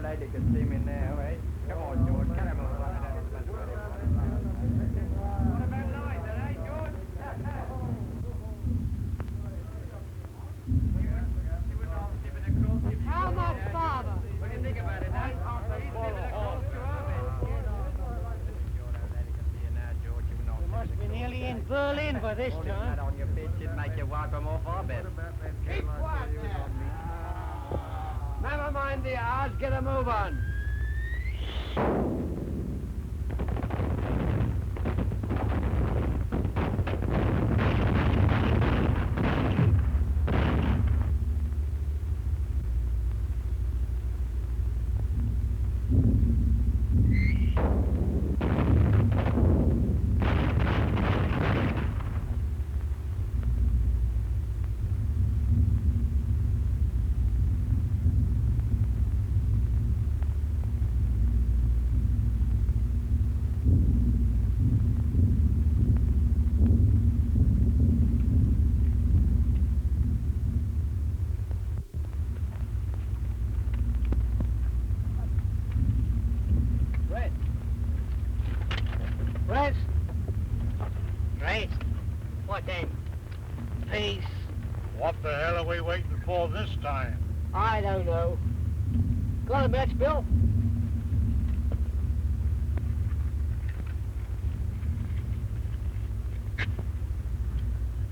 lady could see me now, eh? Come on, George, get him over. What about light, eh, George? How much, Father? What do you think about it, eh? You must be nearly in Berlin by this Holding time. that on your feet should make you wipe them off our bed. Keep quiet there. Never mind the hours, get a move on. What then? Peace? What the hell are we waiting for this time? I don't know. Got a match, Bill?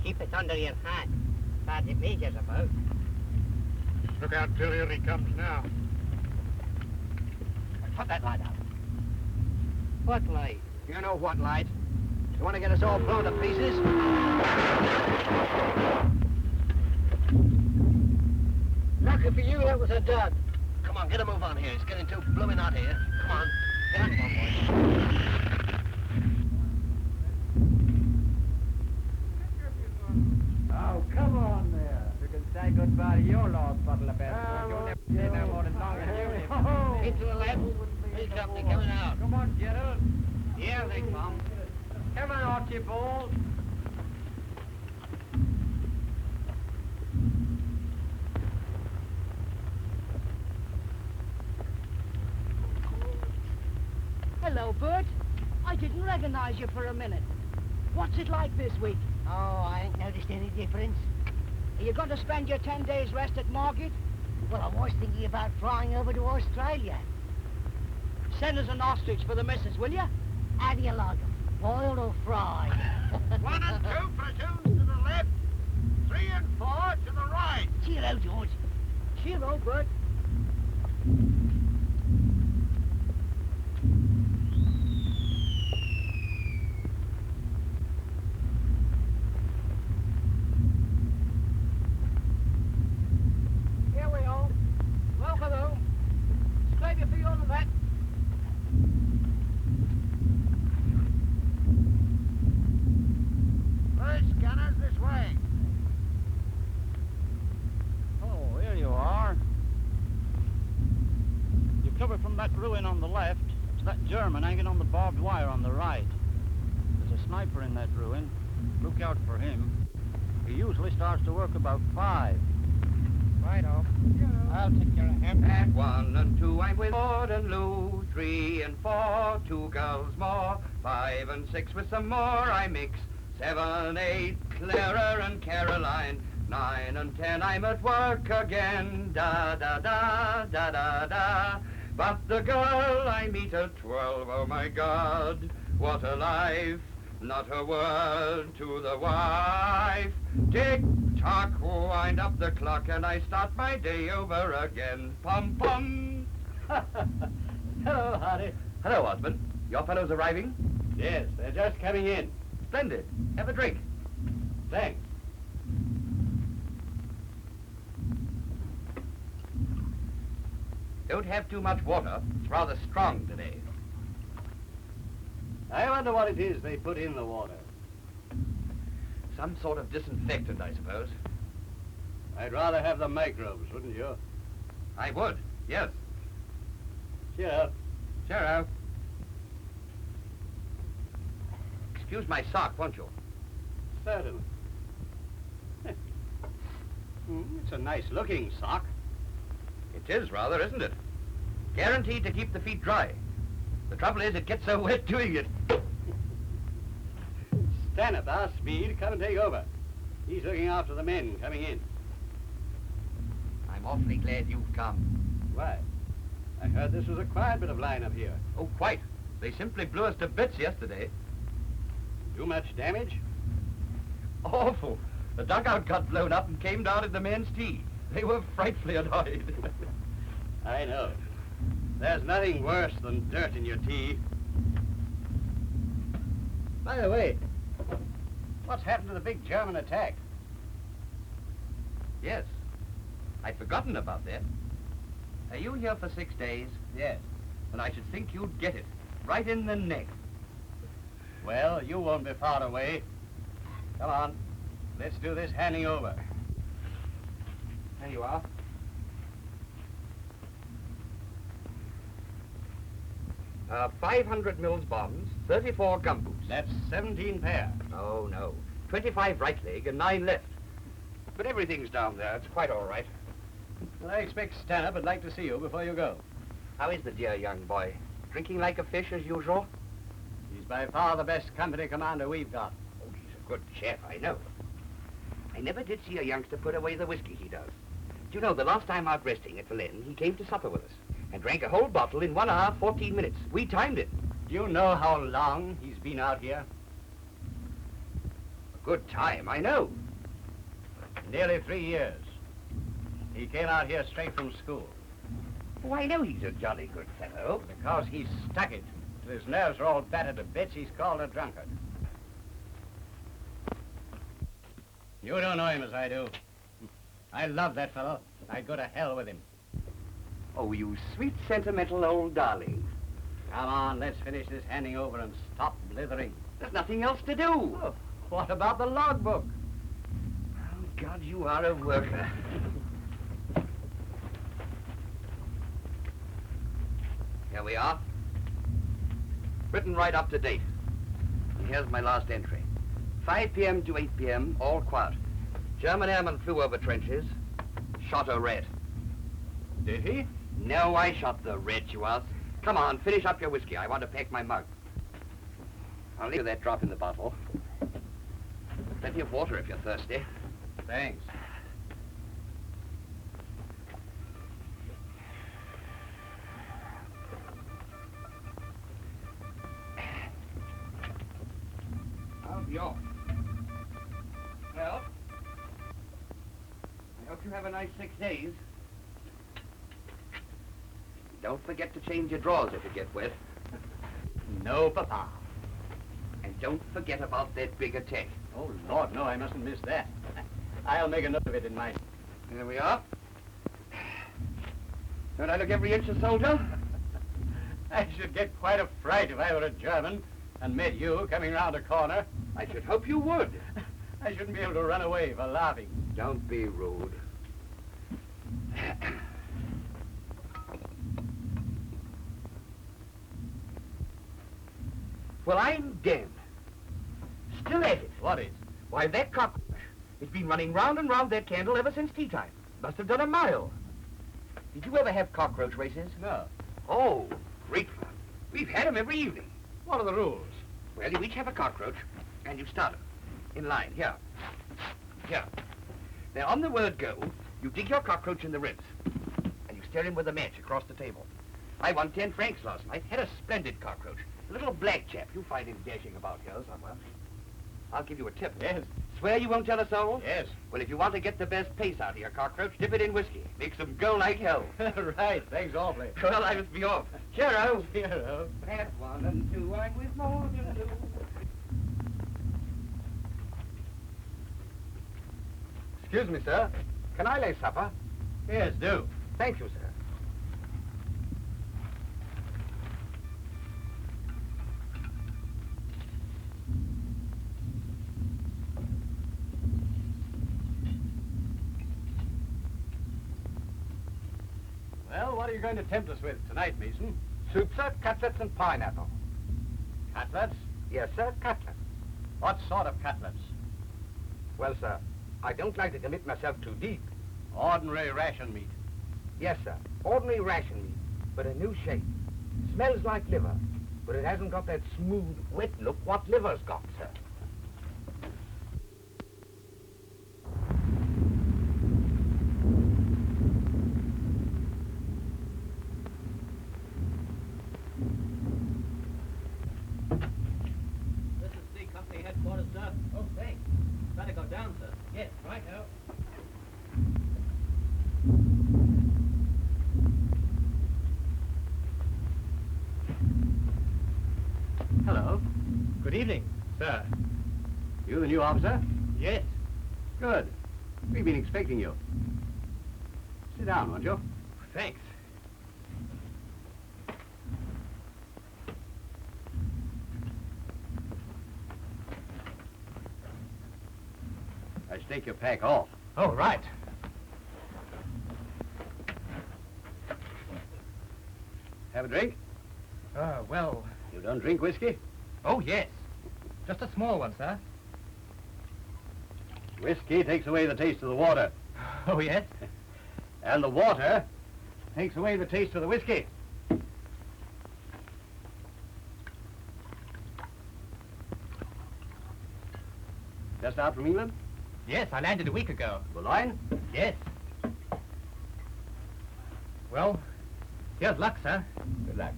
Keep it under your hat. Bad it means, I suppose. Look out, Bill, here he comes now. Put that light out. What light? You know what light? You want to get us all blown to pieces? Lucky for you, that was a dud. Come on, get a move on here. It's getting too blooming hot here. Come on. Get on, boys. Oh, come on there. You can say goodbye to your lost bottle of best. You'll never stay no more than long as you live. Into the left. Big company coming out. Come on, Gerald. Here they come. Come on, Archibald. Hello, Bert. I didn't recognize you for a minute. What's it like this week? Oh, I ain't noticed any difference. Are you going to spend your 10 days rest at Margate? Well, I was thinking about flying over to Australia. Send us an ostrich for the missus, will you? How do you like 'em? Boiled or fried? 1 and 2 platoons to the left, 3 and 4 to the right. Cheerio, George. Cheero, Bert. Here we are. Welcome home. Scrape your feet onto that. First gunners this way. Oh, here you are. You cover from that ruin on the left to that German hanging on the barbed wire on the right. There's a sniper in that ruin. Look out for him. He usually starts to work about 5. Right off. I'll take care of him. At 1 and 2, I'm with Maud and Lou. 3 and 4, 2 girls more. 5 and 6 with some more I mix. 7, 8, Clara and Caroline. 9 and 10, I'm at work again. Da da da da da da. But the girl I meet at 12, oh my God, what a life! Not a word to the wife. Tick tock, wind up the clock, and I start my day over again. Pum pum. Hello, Hardy. Hello, Osmond. Your fellows arriving? Yes, they're just coming in. Splendid. Have a drink. Thanks. Don't have too much water. It's rather strong today. I wonder what it is they put in the water. Some sort of disinfectant, I suppose. I'd rather have the microbes, wouldn't you? I would, yes. Cheer up. Cheerio. Excuse my sock, won't you? Certainly. It's a nice-looking sock. It is rather, isn't it? Guaranteed to keep the feet dry. The trouble is, it gets so wet doing it. Stanhope asked me to come and take over. He's looking after the men coming in. I'm awfully glad you've come. Why? I heard this was a quiet bit of line up here. Oh, quite. They simply blew us to bits yesterday. Too much damage? Awful. The dugout got blown up and came down in the men's tea. They were frightfully annoyed. I know. There's nothing worse than dirt in your tea. By the way, what's happened to the big German attack? Yes. I'd forgotten about that. Are you here for 6 days? Yes. Then I should think you'd get it. Right in the neck. Well, you won't be far away. Come on. Let's do this handing over. There you are. 500 mils bombs, 34 gumboots. That's 17 pair. Oh, no. 25 right leg and 9 left. But everything's down there. It's quite all right. Well, I expect Stanhope would like to see you before you go. How is the dear young boy? Drinking like a fish as usual? He's by far the best company commander we've got. Oh, he's a good chap, I know. I never did see a youngster put away the whiskey he does. Do you know, the last time out resting at Berlin, he came to supper with us and drank a whole bottle in 1 hour, 14 minutes. We timed it. Do you know how long he's been out here? A good time, I know. Nearly 3 years. He came out here straight from school. Oh, I know he's a jolly good fellow. Because he's stuck it. Till his nerves are all battered to bits, he's called a drunkard. You don't know him as I do. I love that fellow. I'd go to hell with him. Oh, you sweet, sentimental old darling. Come on, let's finish this handing over and stop blithering. There's nothing else to do. Oh, what about the logbook? Oh, God, you are a worker. Here we are. Written right up to date. And here's my last entry. 5 p.m. to 8 p.m., all quiet. German airman flew over trenches, shot a red. Did he? No, I shot the red, you ask. Come on, finish up your whiskey. I want to pack my mug. I'll leave that drop in the bottle. Plenty of water if you're thirsty. Thanks. I'll be off. Well, I hope you have a nice 6 days. Don't forget to change your drawers if you get wet. No, Papa. And don't forget about that big attack. Oh, Lord, no, I mustn't miss that. I'll make a note of it in my... There we are. Don't I look every inch a soldier? I should get quite a fright if I were a German and met you coming round a corner. I should hope you would. I shouldn't be able to run away for laughing. Don't be rude. Well, I'm damned. Still at it. What is? Why, that cockroach. It's been running round and round that candle ever since tea time. Must have done a mile. Did you ever have cockroach races? No. Oh, great fun. We've had them every evening. What are the rules? Well, you each have a cockroach, and you start them. In line, here. Here. Now, on the word go, you dig your cockroach in the ribs, and you stare him with a match across the table. I won 10 francs last night. Had a splendid cockroach. A little black chap. You'll find him dashing about here somewhere. I'll give you a tip. Yes. Swear you won't tell a soul? Yes. Well, if you want to get the best pace out of your cockroach, dip it in whiskey. Makes them go like hell. Right. Thanks awfully. Well, I must be off. Cheero. Cheero. At 1 and 2, I'm with more than 2. Excuse me, sir. Can I lay supper? Yes, do. Thank you, sir. Well, what are you going to tempt us with tonight, Mason? Soup, sir, cutlets and pineapple. Cutlets? Yes, sir, cutlets. What sort of cutlets? Well, sir, I don't like to commit myself too deep. Ordinary ration meat. Yes, sir, ordinary ration meat. but a new shape. Smells like liver, but it hasn't got that smooth, wet look what liver's got, sir. This is the company headquarters, sir. Oh, thanks. Better go down, sir. Yes, right now. Hello. Good evening, sir. You the new officer? Yes. Good. We've been expecting you. Sit down, won't you? Thanks. I take your pack off. Oh, right. Have a drink? Well... You don't drink whiskey? Oh, yes. Just a small one, sir. Whiskey takes away the taste of the water. Oh, yes? And the water takes away the taste of the whiskey. Just out from England? Yes, I landed a week ago. Boulogne? Yes. Well, here's luck, sir. Good luck.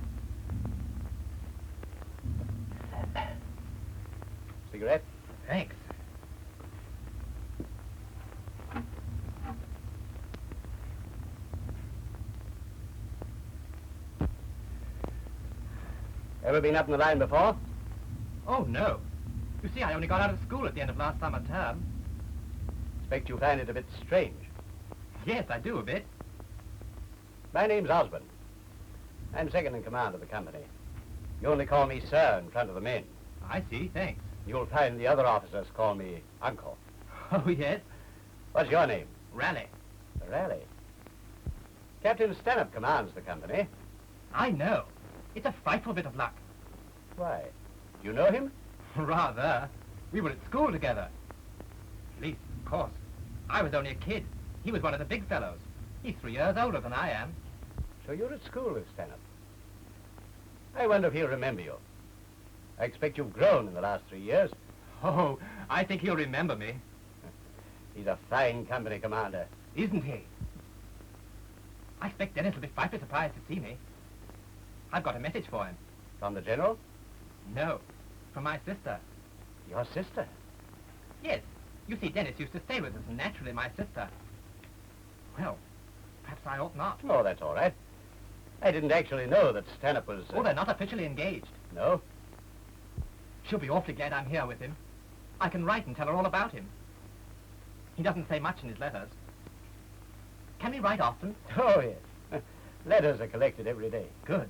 Cigarette? Thanks. Ever been up in the line before? Oh, no. You see, I only got out of school at the end of last summer term. Expect you find it a bit strange. Yes, I do a bit. My name's Osborne. I'm second in command of the company. You only call me sir in front of the men. I see, thanks. You'll find the other officers call me uncle. Oh, yes? What's your name? Raleigh. Raleigh. Captain Stanhope commands the company. I know. It's a frightful bit of luck. Why? Do you know him? Rather. We were at school together. At least, of course. I was only a kid. He was one of the big fellows. He's 3 years older than I am. So you're at school with Stanhope. I wonder if he'll remember you. I expect you've grown in the last 3 years. Oh, I think he'll remember me. He's a fine company commander. Isn't he? I expect Dennis will be frightfully surprised to see me. I've got a message for him. From the general? No, from my sister. Your sister? Yes. You see, Dennis used to stay with us, and naturally my sister. Well, perhaps I ought not. Oh, that's all right. I didn't actually know that Stanhope was... Oh, they're not officially engaged. No? She'll be awfully glad I'm here with him. I can write and tell her all about him. He doesn't say much in his letters. Can we write often? Oh, yes. Letters are collected every day. Good.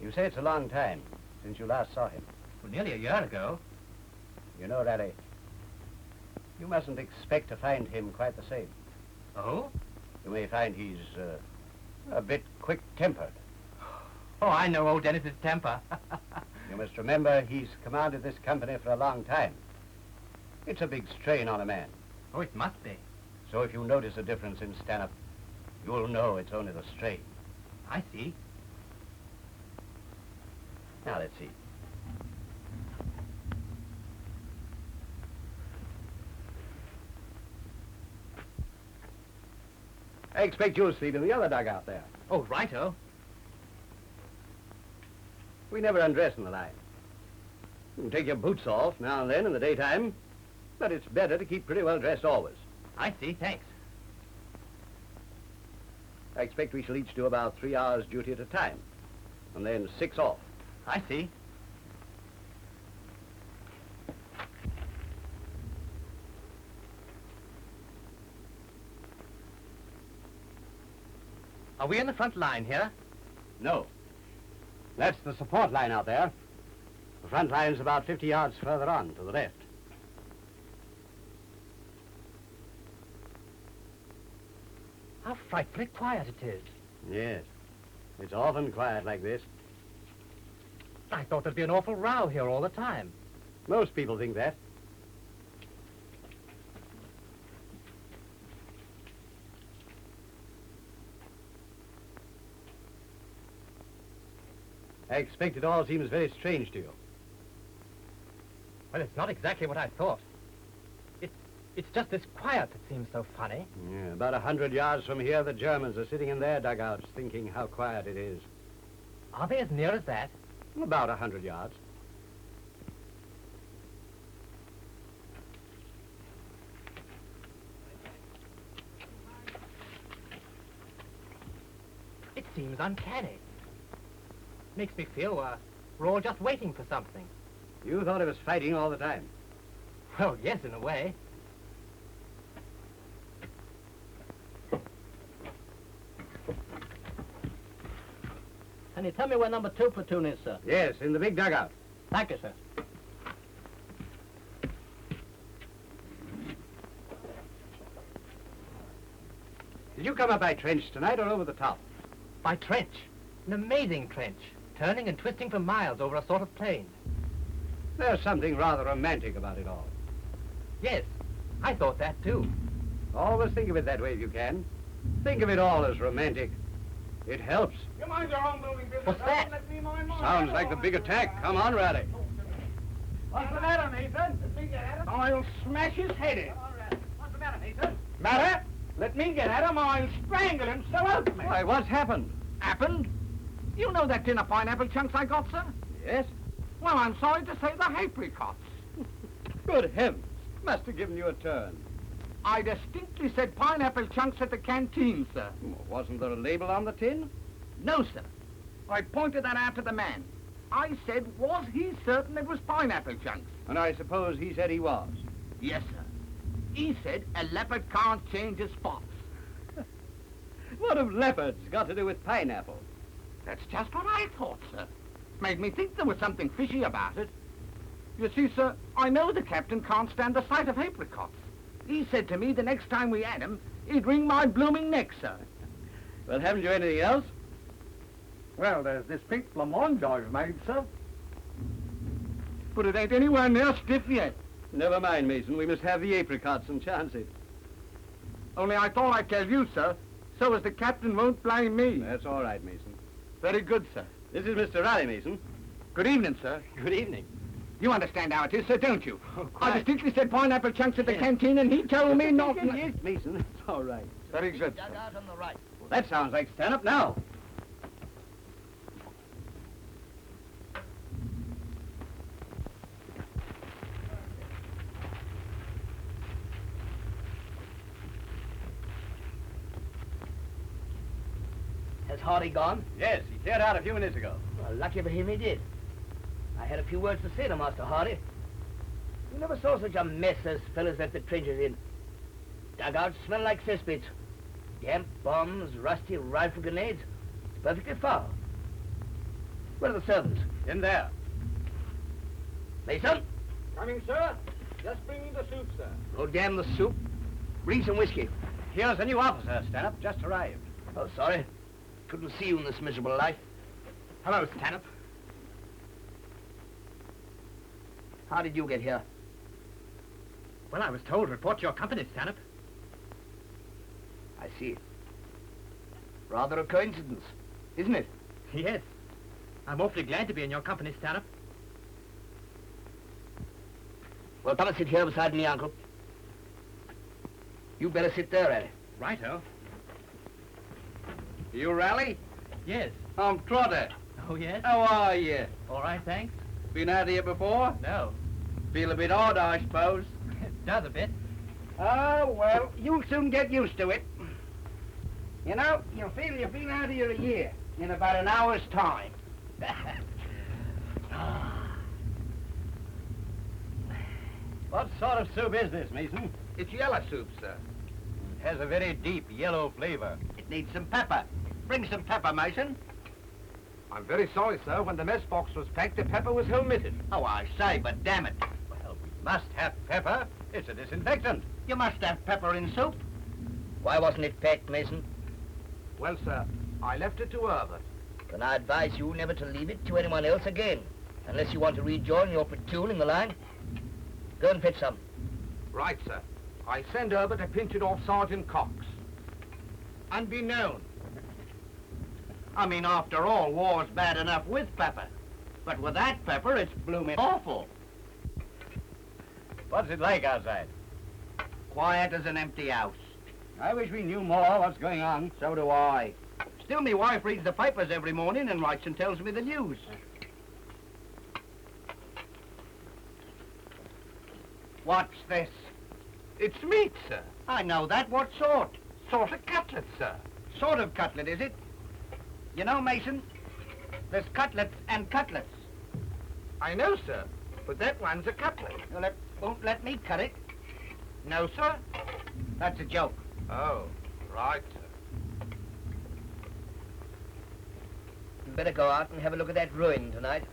You say it's a long time since you last saw him. Well, nearly a year ago. You know, Raleigh, you mustn't expect to find him quite the same. Oh? You may find he's a bit quick-tempered. Oh, I know old Dennis's temper. You must remember he's commanded this company for a long time. It's a big strain on a man. Oh, it must be. So if you notice a difference in Stanhope, you'll know it's only the strain. I see. Now, let's see. I expect you'll sleep in the other dugout there. Oh, righto. We never undress in the line. You can take your boots off now and then in the daytime, but it's better to keep pretty well dressed always. I see, thanks. I expect we shall each do about 3 hours duty at a time, and then 6 off. I see. Are we in the front line here? No. That's the support line out there. The front line's about 50 yards further on, to the left. How frightfully quiet it is. Yes. It's often quiet like this. I thought there'd be an awful row here all the time. Most people think that. I expect it all seems very strange to you. Well, it's not exactly what I thought. It's just this quiet that seems so funny. Yeah, about 100 yards from here, the Germans are sitting in their dugouts thinking how quiet it is. Are they as near as that? About 100 yards. It seems uncanny. Makes me feel we're all just waiting for something. You thought it was fighting all the time. Well, yes, in a way. Can you tell me where number 2 platoon is, sir? Yes, in the big dugout. Thank you, sir. Did you come up by trench tonight or over the top? By trench. An amazing trench. Turning and twisting for miles over a sort of plain. There's something rather romantic about it all. Yes, I thought that too. Always think of it that way if you can. Think of it all as romantic. It helps. You mind your own building business. What's that? Let me mind mine. Sounds like the big attack. Come on, Raleigh. What's the matter, Nathan? Let me get at him. I'll smash his head in. What's the matter, Nathan? Matter? Let me get at him, I'll strangle him so help me. Why, what's happened? Happened? You know that tin of pineapple chunks I got, sir? Yes? Well, I'm sorry to say the apricots. Good heavens. Must have given you a turn. I distinctly said pineapple chunks at the canteen, sir. Wasn't there a label on the tin? No, sir. I pointed that out to the man. I said, was he certain it was pineapple chunks? And I suppose he said he was. Yes, sir. He said a leopard can't change his spots. What have leopards got to do with pineapple? That's just what I thought, sir. Made me think there was something fishy about it. You see, sir, I know the captain can't stand the sight of apricots. He said to me the next time we had him, he'd wring my blooming neck, sir. Well, haven't you anything else? Well, there's this pink blancmange I've made, sir. But it ain't anywhere near stiff yet. Never mind, Mason. We must have the apricots and chance it. Only I thought I'd tell you, sir, so as the captain won't blame me. That's all right, Mason. Very good, sir. This is Mr. Raleigh, Mason. Good evening, sir. Good evening. You understand how it is, sir, don't you? Oh, I quite. distinctly said pineapple chunks at the canteen, and he told me not... Yes, Mason. It's all right. Very good, sir. Dugout on the right. Well, that sounds like stand-up now. Has Hardy gone? Yes, he cleared out a few minutes ago. Well, lucky for him he did. I had a few words to say to Master Hardy. You never saw such a mess as fellas left the trenches in. Dugouts smell like cesspits. Damp bombs, rusty rifle grenades. It's perfectly foul. Where are the servants? In there. Mason? Coming, sir. Just bringing the soup, sir. Oh, damn the soup. Bring some whiskey. Here's a new officer, stand-up. Just arrived. Oh, sorry. Couldn't see you in this miserable life. Hello, Stanhope. How did you get here? Well, I was told report your company, Stanhope. I see. Rather a coincidence, isn't it? Yes. I'm awfully glad to be in your company, Stanhope. Well, come and sit here beside me, Uncle. You better sit there, Eddie. Righto. You Raleigh? Yes. I'm Trotter. Oh, yes? How are you? All right, thanks. Been out here before? No. Feel a bit odd, I suppose. It does a bit. Oh, well, you'll soon get used to it. You know, you'll feel you've been out here a year in about an hour's time. What sort of soup is this, Mason? It's yellow soup, sir. It has a very deep yellow flavor. It needs some pepper. Bring some pepper, Mason. I'm very sorry, sir. When the mess box was packed, the pepper was omitted. Oh, I say, but damn it. Well, we must have pepper. It's a disinfectant. You must have pepper in soup. Why wasn't it packed, Mason? Well, sir, I left it to Herbert. Then I advise you never to leave it to anyone else again, unless you want to rejoin your platoon in the line. Go and fetch some. Right, sir. I send Herbert to pinch it off Sergeant Cox. Unbeknown. I mean, after all, war's bad enough with pepper. But with that pepper, it's blooming awful. What's it like outside? Quiet as an empty house. I wish we knew more what's going on. So do I. Still, me wife reads the papers every morning and writes and tells me the news. What's this? It's meat, sir. I know that. What sort? Sort of cutlet, sir. Sort of cutlet, is it? You know, Mason, there's cutlets and cutlets. I know, sir, but that one's a cutlet. You won't let me cut it. No, sir? That's a joke. Oh, right, sir. You better go out and have a look at that ruin tonight.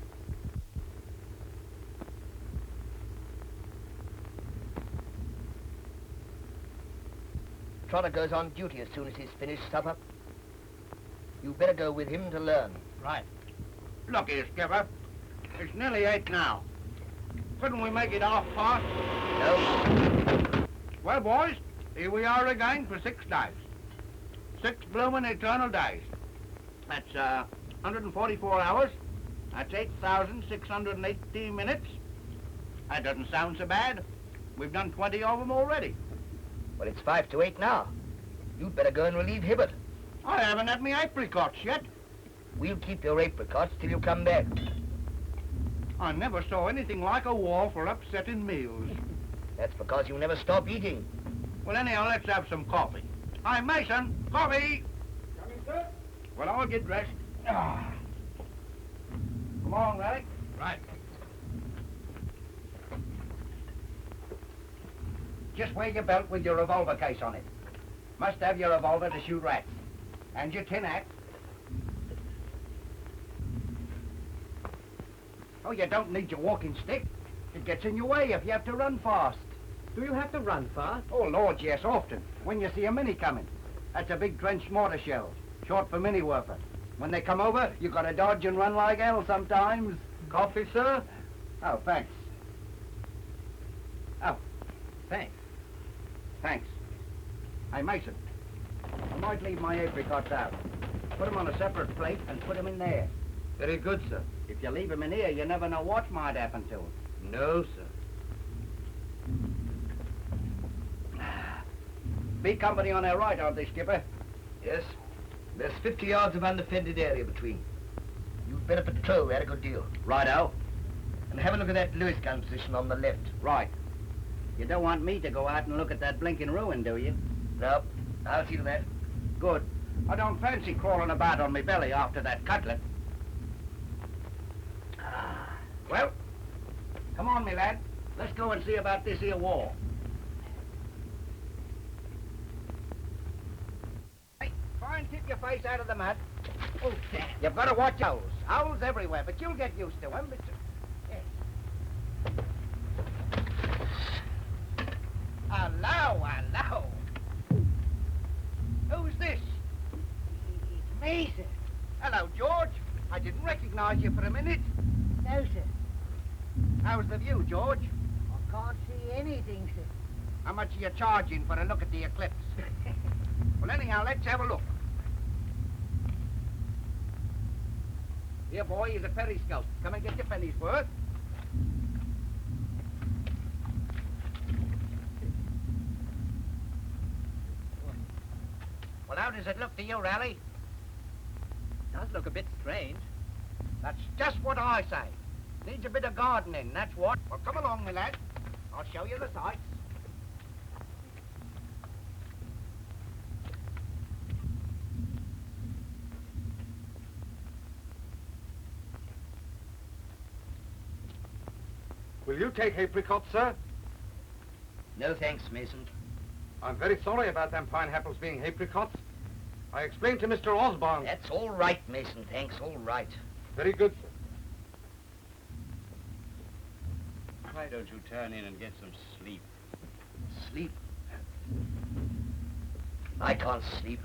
Trotter goes on duty as soon as he's finished supper. You better go with him to learn. Right. Look here, Skipper. It's nearly 8 now. Couldn't we make it past? No. Well, boys, here we are again for 6 days. 6 bloomin' eternal days. That's 144 hours. That's 8,680 minutes. That doesn't sound so bad. We've done 20 of them already. Well, it's 5 to 8 now. You'd better go and relieve Hibbert. I haven't had me apricots yet. We'll keep your apricots till you come back. I never saw anything like a war for upsetting meals. That's because you never stop eating. Well, anyhow, let's have some coffee. Hi, Mason, coffee! Coming, sir? Well, I'll get dressed. Come on, Alec. Right. Just wear your belt with your revolver case on it. Must have your revolver to shoot rats. And your tin hat. Oh, you don't need your walking stick. It gets in your way if you have to run fast. Do you have to run fast? Oh, Lord, yes, often. When you see a mini coming. That's a big trench mortar shell, short for mini werfer. When they come over, you gotta dodge and run like hell sometimes. Coffee, sir? Oh, thanks. Oh, Thanks. thanks. Hey, Mason, I might leave my apricots out. Put them on a separate plate and put them in there. Very good, sir. If you leave them in here, you never know what might happen to them. No, sir. Big company on our right, aren't they, Skipper? Yes. There's 50 yards of undefended area between. You'd better patrol that a good deal. Righto. And have a look at that Lewis gun position on the left. Right. You don't want me to go out and look at that blinking ruin, do you? No, I'll see to that. Good. I don't fancy crawling about on my belly after that cutlet. Well, come on, me lad. Let's go and see about this here wall. Hey, try and keep your face out of the mud. Oh, damn. You've got to watch owls. Owls everywhere, but you'll get used to them. Yes. Hello, hello. Who's this? It's me, sir. Hello, George. I didn't recognize you for a minute. No, sir. How's the view, George? I can't see anything, sir. How much are you charging for a look at the eclipse? Well, anyhow, let's have a look. Here, boy, here's a periscope. Come and get your penny's worth. Well, how does it look to you, Raleigh? Does look a bit strange. That's just what I say. Needs a bit of gardening, that's what. Well, come along, my lad. I'll show you the sights. Will you take apricots, sir? No thanks, Mason. I'm very sorry about them pineapples being apricots. I explained to Mr. Osborne. That's all right, Mason. Thanks, all right. Very good, sir. Why don't you turn in and get some sleep? Sleep? I can't sleep.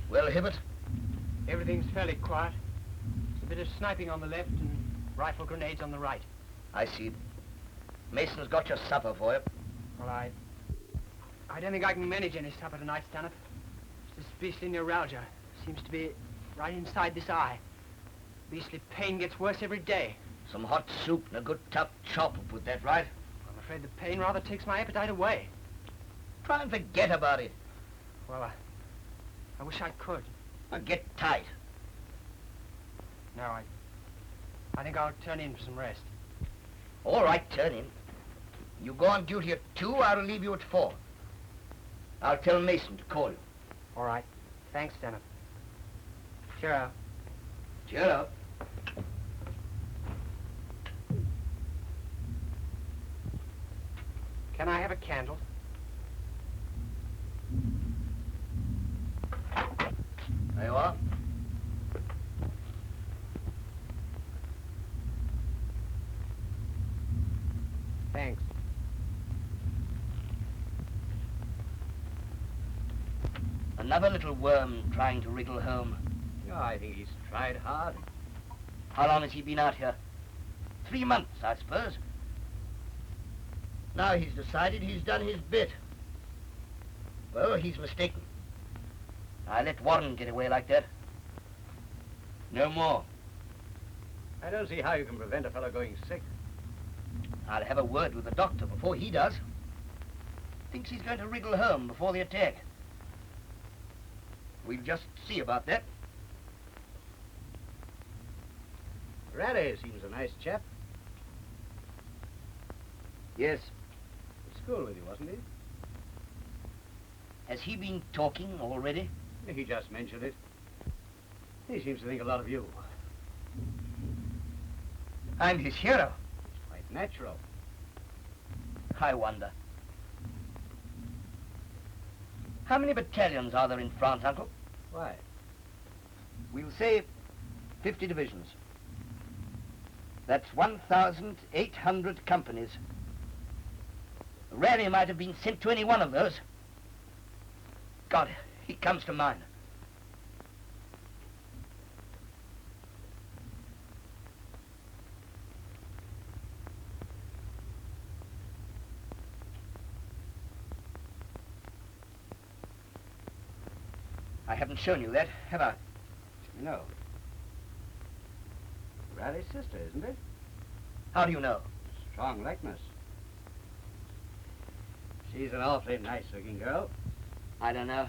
Well, Hibbert? Everything's fairly quiet. There's a bit of sniping on the left and rifle grenades on the right. I see. Mason's got your supper for you. Well, I don't think I can manage any supper tonight, Stanhope. This beastly neuralgia seems to be right inside this eye. Beastly pain gets worse every day. Some hot soup and a good tough chop will put that right. I'm afraid the pain rather takes my appetite away. Try and forget about it. Well, I wish I could. Now get tight. No, I think I'll turn in for some rest. All right, turn in. You go on duty at 2, I'll leave you at 4. I'll tell Mason to call you. All right. Thanks, Denham. Cheer out. Cheer up. Can I have a candle? There you are. Thanks. Another little worm trying to wriggle home. Oh, I think he's tried hard. How long has he been out here? 3 months, I suppose. Now he's decided he's done his bit. Well, he's mistaken. I let Warren get away like that. No more. I don't see how you can prevent a fellow going sick. I'll have a word with the doctor before he does. Thinks he's going to wriggle home before the attack. We'll just see about that. Raleigh seems a nice chap. Yes. At school with you, wasn't he? Has he been talking already? He just mentioned it. He seems to think a lot of you. I'm his hero. It's quite natural. I wonder. How many battalions are there in France, Uncle? Why? We'll say 50 divisions. That's 1,800 companies. Raleigh might have been sent to any one of those. God, he comes to mind. I haven't shown you that, have I? No. Raleigh's sister, isn't it? How do you know? Strong likeness. She's an awfully nice-looking girl. I don't know.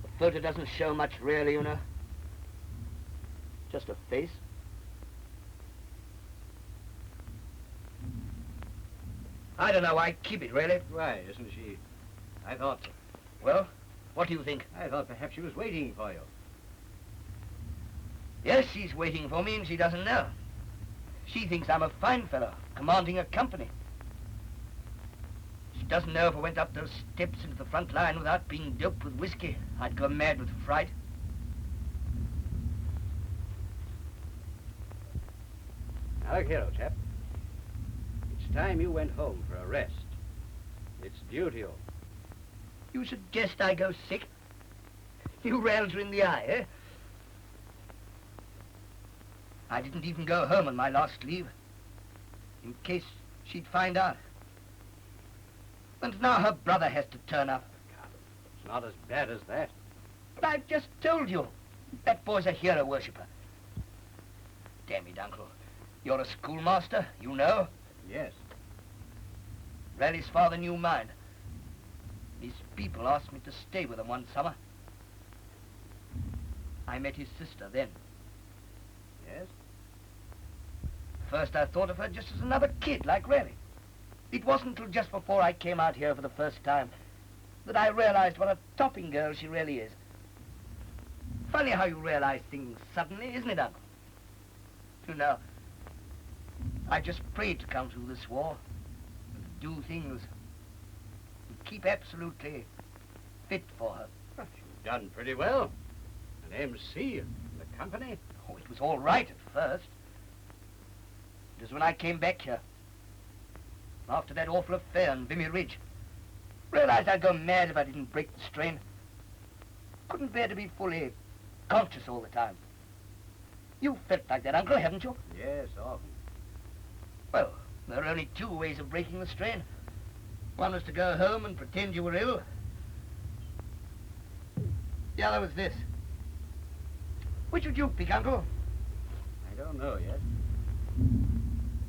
The photo doesn't show much, really, you know. Just a face. I don't know why keep it, really. Why, isn't she? I thought... Well, what do you think? I thought perhaps she was waiting for you. Yes, she's waiting for me and she doesn't know. She thinks I'm a fine fellow, commanding a company. She doesn't know if I went up those steps into the front line without being doped with whiskey, I'd go mad with fright. Now look here, old chap. It's time you went home for a rest. It's duty-o. You suggest I go sick? You railed her in the eye, eh? I didn't even go home on my last leave, in case she'd find out. And now her brother has to turn up. It's not as bad as that. But I've just told you, that boy's a hero worshipper. Damn it, Uncle. You're a schoolmaster, you know. Yes. Raleigh's father knew mine. His people asked me to stay with them one summer. I met his sister then. Yes? First I thought of her just as another kid like Raleigh. It wasn't until just before I came out here for the first time that I realized what a topping girl she really is. Funny how you realize things suddenly, isn't it, Uncle? You know, I just prayed to come through this war and do things and keep absolutely fit for her. Well, you've done pretty well. An MC in the company. Oh, it was all right at first. It was when I came back here, after that awful affair on Vimy Ridge. Realized I'd go mad if I didn't break the strain. Couldn't bear to be fully conscious all the time. You felt like that, Uncle, haven't you? Yes, often. Well, there are only two ways of breaking the strain. One was to go home and pretend you were ill. The other was this. Which would you pick, Uncle? I don't know yet.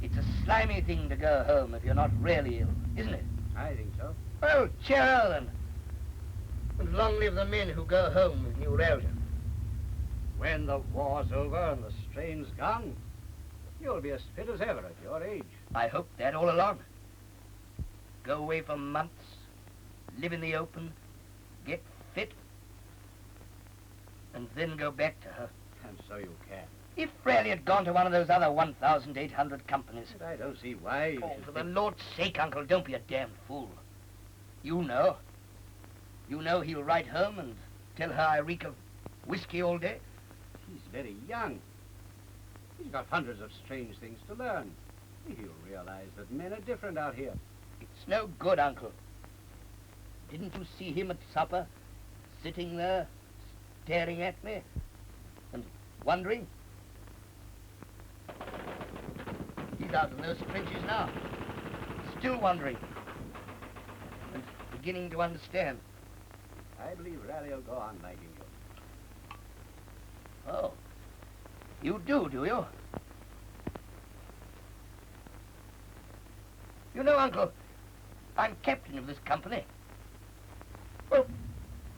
It's a slimy thing to go home if you're not really ill, isn't it? I think so. Well, cheerio then. And long live the men who go home with new rations. When the war's over and the strain's gone, you'll be as fit as ever at your age. I hope that all along. Go away for months, live in the open, get fit, and then go back to her. And so you can. If Raleigh had gone to one of those other 1,800 companies. But I don't see why you Oh, should for the think- Lord's sake, Uncle, don't be a damn fool. You know. You know he'll write home and tell her I reek of whiskey all day. He's very young. He's got hundreds of strange things to learn. He'll realize that men are different out here. It's no good, Uncle. Didn't you see him at supper, sitting there, staring at me, and wondering? He's out in those trenches now, still wondering, and beginning to understand. I believe Raleigh will go on liking you. Oh, you do you? You know, Uncle, I'm captain of this company. Well,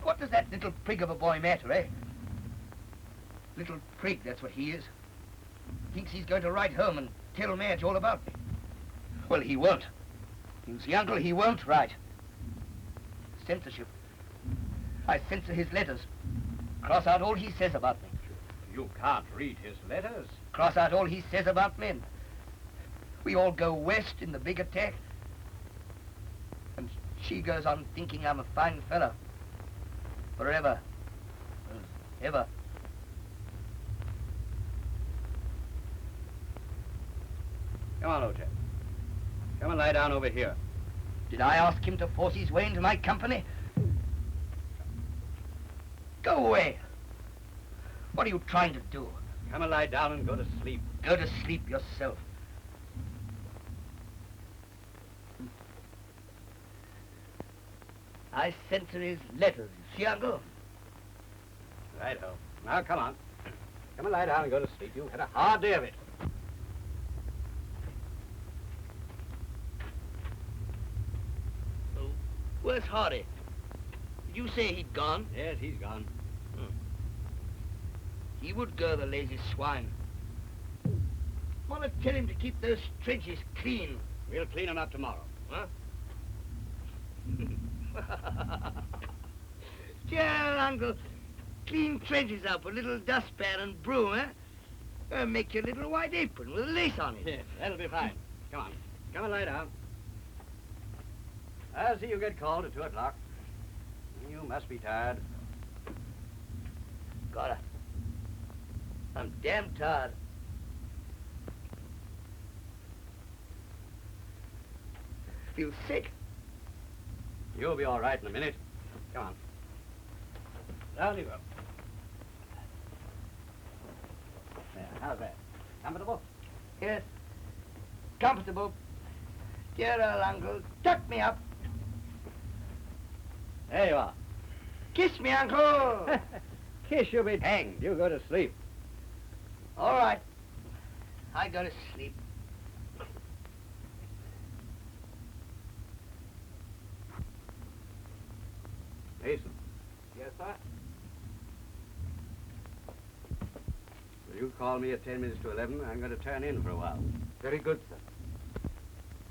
what does that little prig of a boy matter, eh? Little prig, that's what he is. Thinks he's going to write home and tell Madge all about me. Well, he won't. You see, Uncle, he won't write. Censorship. I censor his letters. Cross out all he says about me. You can't read his letters. Cross out all he says about men. We all go west in the big attack. And she goes on thinking I'm a fine fellow. Forever. And ever. Come on, old chap. Come and lie down over here. Did I ask him to force his way into my company? Go away. What are you trying to do? Come and lie down and go to sleep. Go to sleep yourself. I censor his letters. See, Uncle? Righto. Now, come on. Come and lie down and go to sleep. You've had a hard day of it. Oh, where's Hardy? Did you say he'd gone? Yes, he's gone. He would go, the lazy swine. Want to tell him to keep those trenches clean. We'll clean him up tomorrow. Huh? Sure, Uncle. Clean trenches up with a little dustpan and broom, eh? Make your little white apron with a lace on it. Yes, that'll be fine. Come on. Come and lie down. I'll see you get called at 2 o'clock. You must be tired. Gotta. I'm damn tired. Feel sick. You'll be all right in a minute. Come on. Down you go. There, how's that? Comfortable? Yes. Comfortable. Dear old Uncle, tuck me up. There you are. Kiss me, Uncle. Kiss you be hanged. You go to sleep. All right. I go to sleep. Mason, Yes, sir? will you call me at 10 minutes to 11? I'm going to turn in for a while. Very good, sir.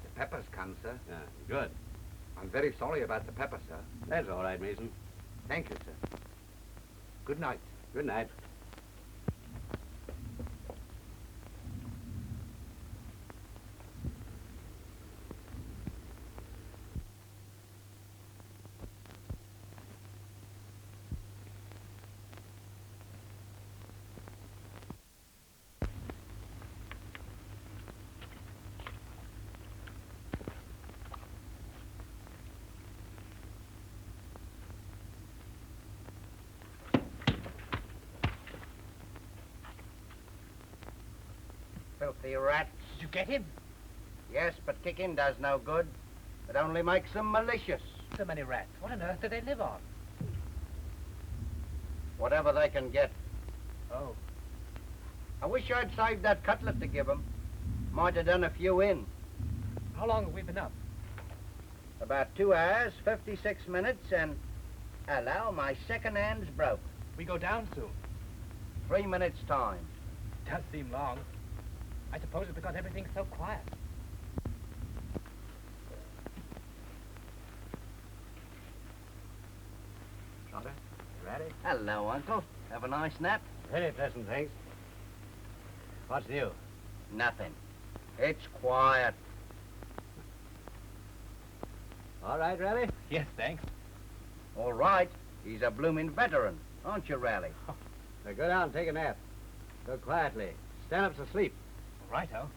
The pepper's come, sir. Yeah, good. I'm very sorry about the pepper, sir. That's all right, Mason. Thank you, sir. Good night. Good night. Filthy rat. Did you get him? Yes, but kicking does no good. It only makes them malicious. So many rats. What on earth do they live on? Whatever they can get. Oh. I wish I'd saved that cutlet to give 'em. Might have done a few in. How long have we been up? About 2 hours, 56 minutes, and... Hello, my second hand's broke. We go down soon. 3 minutes' time. Does seem long. I suppose it's because everything's so quiet. Trotter, ready? Hello, Uncle. Have a nice nap? Very pleasant, thanks. What's new? Nothing. It's quiet. All right, Raleigh? Yes, thanks. All right. He's a blooming veteran, aren't you, Raleigh? Now go down and take a nap. Go quietly. Stand-up's asleep. Righto.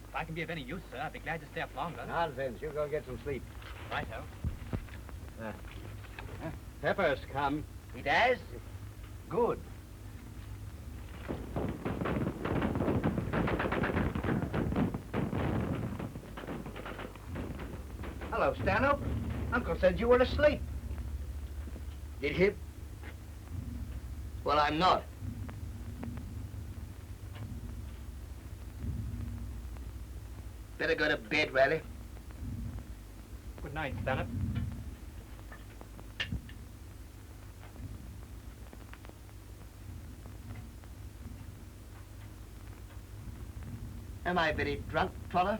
If I can be of any use, sir, I'd be glad to stay up longer. Nonsense. You go get some sleep. Righto. Pepper's come. It has? Good. Hello, Stanhope. Uncle said you were asleep. Did he? Well, I'm not. Better go to bed, Riley. Good night, Stanhope. Am I very drunk, Trotter?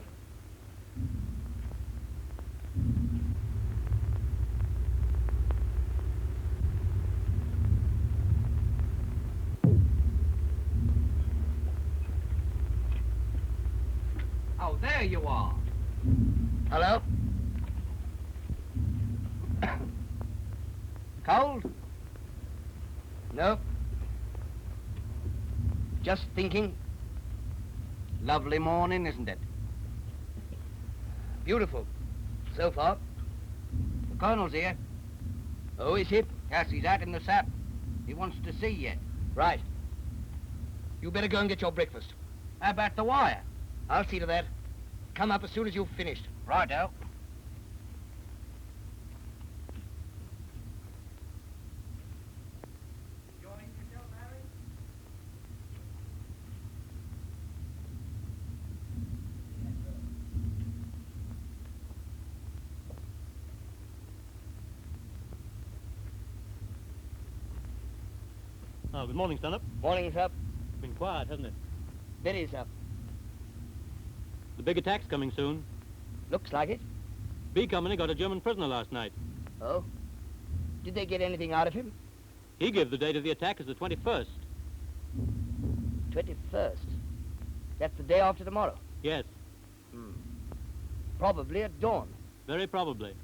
Oh, there you are. Hello? Cold? No. Just thinking. Lovely morning, isn't it? Beautiful. So far. The Colonel's here. Oh, is he? Yes, he's out in the sap. He wants to see you. Right. You better go and get your breakfast. How about the wire? I'll see to that. Come up as soon as you've finished. Righto. Oh, good morning, Stanhope. Morning, sir. Been quiet, hasn't it? Very, sir. The big attack's coming soon. Looks like it. B Company got a German prisoner last night. Oh? Did they get anything out of him? He gave the date of the attack as the 21st. 21st. That's the day after tomorrow. Yes, Probably at dawn. very probably.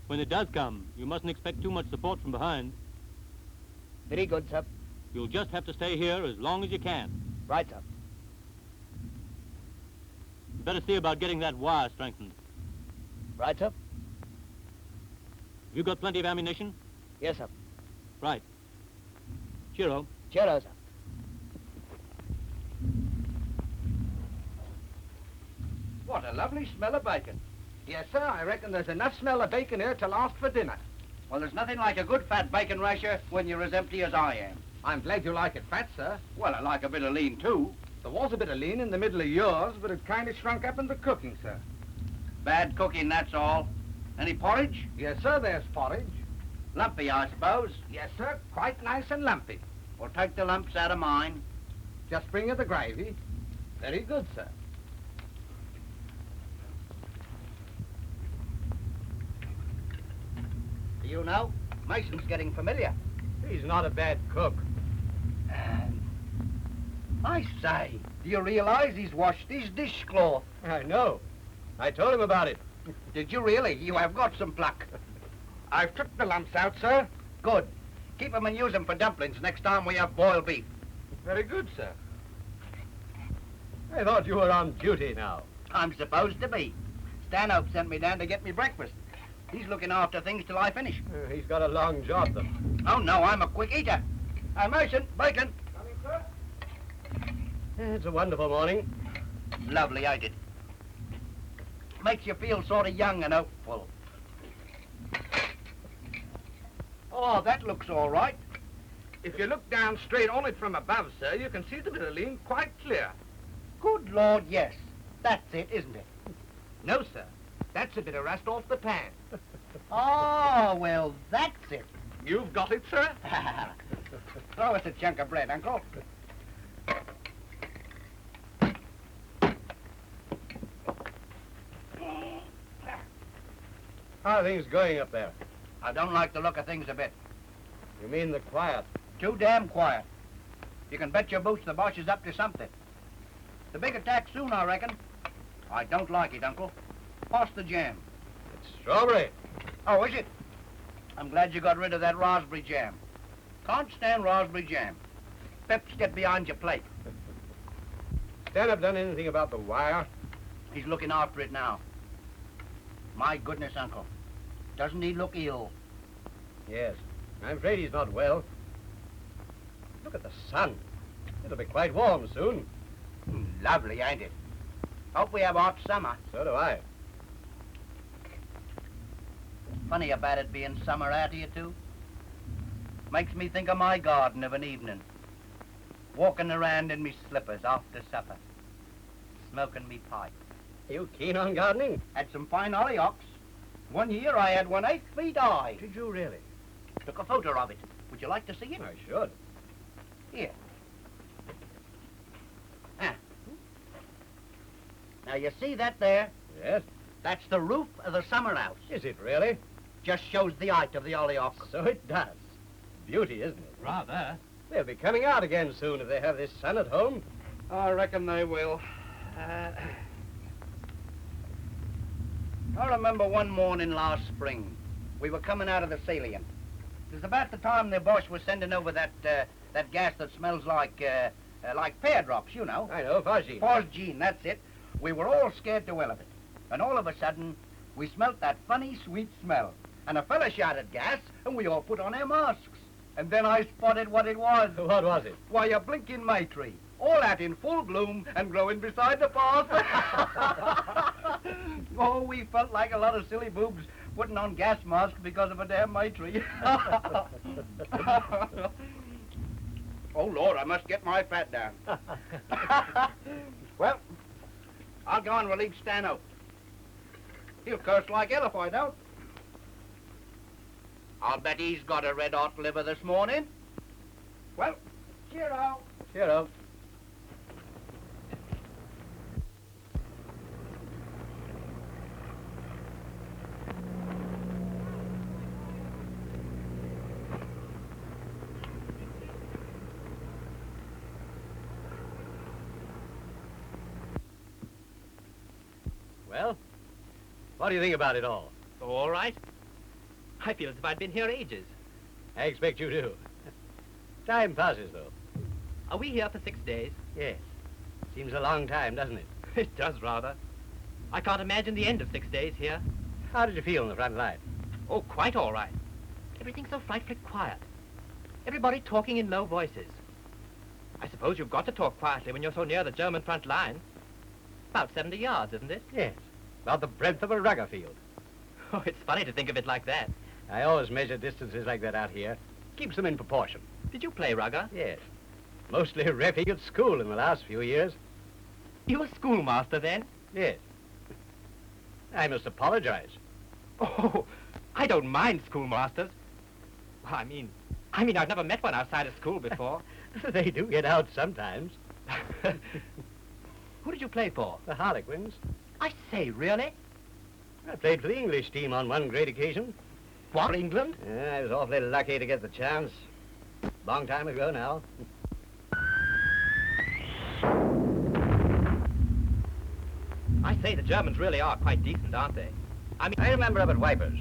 When it does come, you mustn't expect too much support from behind. Very good, sir. You'll just have to stay here as long as you can. Right, sir. You better see about getting that wire strengthened. Right, sir. Have you got plenty of ammunition? Yes, sir. Right. Cheero. Cheerio, sir. What a lovely smell of bacon. Yes, sir, I reckon there's enough smell of bacon here to last for dinner. Well, there's nothing like a good fat bacon rasher when you're as empty as I am. I'm glad you like it fat, sir. Well, I like a bit of lean, too. There was a bit of lean in the middle of yours, but it kind of shrunk up in the cooking, sir. Bad cooking, that's all. Any porridge? Yes, sir, there's porridge. Lumpy, I suppose. Yes, sir, quite nice and lumpy. Well, take the lumps out of mine. Just bring her the gravy. Very good, sir. You know, Mason's getting familiar. He's not a bad cook. I say, do you realize he's washed his dishcloth? I know. I told him about it. Did you really? You have got some pluck. I've took the lumps out, sir. Good. Keep 'em and use 'em for dumplings next time we have boiled beef. Very good, sir. I thought you were on duty now. I'm supposed to be. Stanhope sent me down to get me breakfast. He's looking after things till I finish. He's got a long job, though. Oh, no, I'm a quick eater. Mason, bacon. Coming, sir? It's a wonderful morning. Lovely, ain't it? Makes you feel sort of young and hopeful. Oh, that looks all right. If you look down straight on it from above, sir, you can see the linoleum quite clear. Good Lord, yes. That's it, isn't it? No, sir. That's a bit of rust off the pan. Oh, well, that's it. You've got it, sir? Throw us a chunk of bread, Uncle. How are things going up there? I don't like the look of things a bit. You mean the quiet? Too damn quiet. You can bet your boots the boss is up to something. The big attack soon, I reckon. I don't like it, Uncle. Pass the jam. It's strawberry. Oh, is it? I'm glad you got rid of that raspberry jam. Can't stand raspberry jam. Peps, get behind your plate. Stand-up done anything about the wire? He's looking after it now. My goodness, Uncle. Doesn't he look ill? Yes. I'm afraid he's not well. Look at the sun. It'll be quite warm soon. Lovely, ain't it? Hope we have a hot summer. So do I. Funny about it being summer out here, too. Makes me think of my garden of an evening. Walking around in me slippers after supper. Smoking me pipe. Are you keen on gardening? Had some fine hollyhocks. One year I had one 8 feet high. Did you really? Took a photo of it. Would you like to see it? I should. Here. Ah. Now, you see that there? Yes. That's the roof of the summer house. Is it really? Just shows the height of the hollyhock. So it does. Beauty, isn't it? Rather. They'll be coming out again soon if they have this sun at home. I reckon they will. I remember one morning last spring. We were coming out of the salient. It was about the time the boss was sending over that gas that smells like pear drops, you know. I know, phosgene. Phosgene, that's it. We were all scared to well of it. And all of a sudden, we smelt that funny, sweet smell. And a fella shouted gas, and we all put on our masks. And then I spotted what it was. What was it? Why, a blinking May tree. All out in full bloom and growing beside the path. Oh, we felt like a lot of silly boobs putting on gas masks because of a damn May tree. Oh, Lord, I must get my fat down. Well, I'll go and relieve Stano. He'll curse like hell if I don't. I'll bet he's got a red-hot liver this morning. Well, cheer-o. Cheer-o. Well, what do you think about it all? Oh, all right. I feel as if I'd been here ages. I expect you do. Time passes, though. Are we here for 6 days? Yes. Seems a long time, doesn't it? It does, rather. I can't imagine the end of 6 days here. How did you feel in the front line? Oh, quite all right. Everything's so frightfully quiet. Everybody talking in low voices. I suppose you've got to talk quietly when you're so near the German front line. About 70 yards, isn't it? Yes. About the breadth of a rugger field. Oh, it's funny to think of it like that. I always measure distances like that out here. Keeps them in proportion. Did you play rugger? Yes. Mostly repping at school in the last few years. You a schoolmaster, then? Yes. I must apologize. Oh, I don't mind schoolmasters. Well, I mean, I've never met one outside of school before. They do get out sometimes. Who did you play for? The Harlequins. I say, really? I played for the English team on one great occasion. For England? Yeah, I was awfully lucky to get the chance. Long time ago now. I say, the Germans really are quite decent, aren't they? I remember up at Wipers.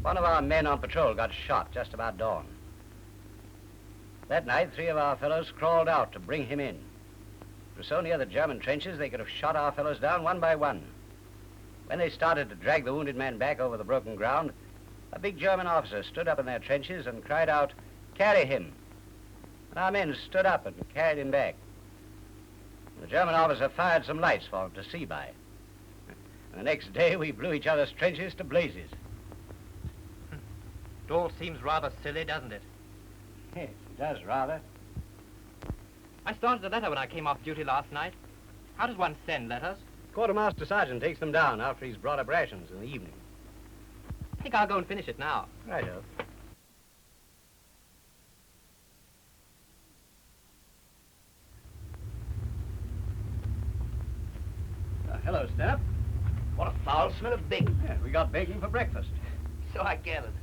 One of our men on patrol got shot just about dawn. That night, 3 of our fellows crawled out to bring him in. It was so near the German trenches, they could have shot our fellows down one by one. When they started to drag the wounded man back over the broken ground, a big German officer stood up in their trenches and cried out, "Carry him." And our men stood up and carried him back. The German officer fired some lights for him to see by. And the next day, we blew each other's trenches to blazes. It all seems rather silly, doesn't it? Yes, it does, rather. I started a letter when I came off duty last night. How does one send letters? Quartermaster Sergeant takes them down after he's brought up rations in the evening. I think I'll go and finish it now. Righto. Hello, Snap. What a foul smell of bacon. Yeah, we got bacon for breakfast. So I gathered.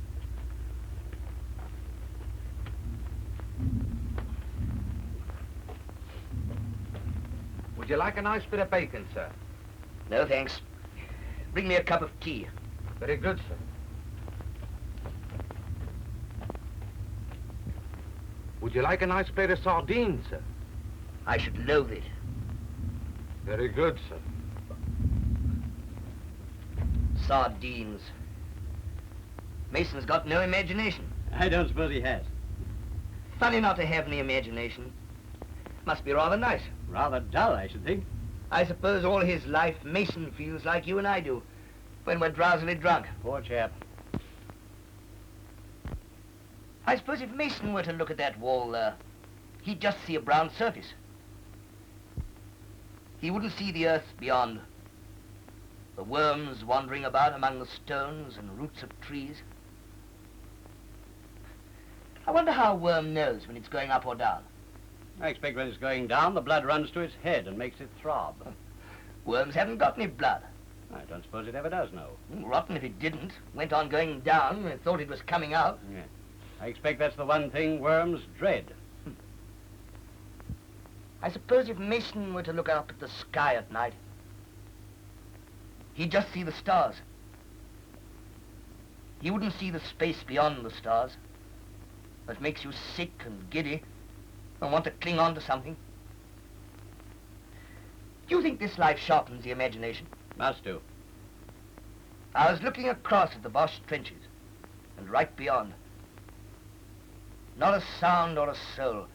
Would you like a nice bit of bacon, sir? No, thanks. Bring me a cup of tea. Very good, sir. Would you like a nice plate of sardines, sir? I should loathe it. Very good, sir. Sardines. Mason's got no imagination. I don't suppose he has. Funny not to have any imagination. Must be rather nice. Rather dull, I should think. I suppose all his life Mason feels like you and I do, when we're drowsily drunk. Poor chap. I suppose if Mason were to look at that wall there, he'd just see a brown surface. He wouldn't see the earth beyond. The worms wandering about among the stones and roots of trees. I wonder how a worm knows when it's going up or down. I expect when it's going down, the blood runs to its head and makes it throb. Worms haven't got any blood. I don't suppose it ever does, no. Rotten if it didn't. Went on going down and thought it was coming out. Yeah. I expect that's the one thing worms dread. I suppose if Mason were to look up at the sky at night, he'd just see the stars. He wouldn't see the space beyond the stars that makes you sick and giddy and want to cling on to something. Do you think this life sharpens the imagination? Must do. I was looking across at the Boche trenches and right beyond. Not a sound or a soul.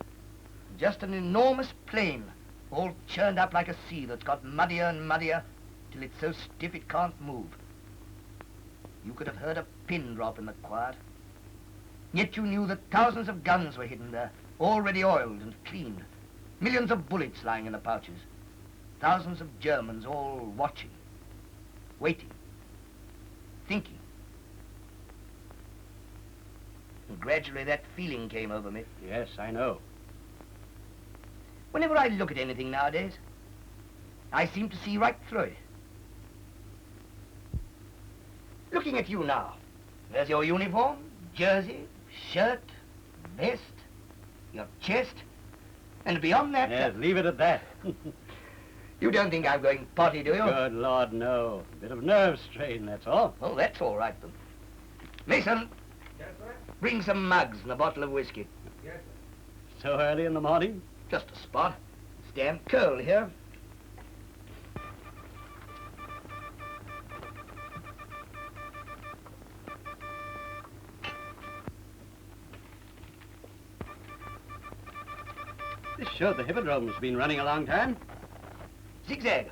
Just an enormous plain, all churned up like a sea that's got muddier and muddier till it's so stiff it can't move. You could have heard a pin drop in the quiet. Yet you knew that thousands of guns were hidden there, already oiled and cleaned. Millions of bullets lying in the pouches. Thousands of Germans all watching, waiting, thinking. And gradually that feeling came over me. Yes, I know. Whenever I look at anything nowadays, I seem to see right through it. Looking at you now, there's your uniform, jersey, shirt, vest, your chest, and beyond that... Yes, leave it at that. You don't think I'm going potty, do you? Good Lord, no. A bit of nerve strain, that's all. Oh, that's all right, then. Mason. Yes, sir? Bring some mugs and a bottle of whiskey. Yes, sir. So early in the morning? Just a spot. It's damn cold here. This showed the hippodrome's been running a long time. Zigzag.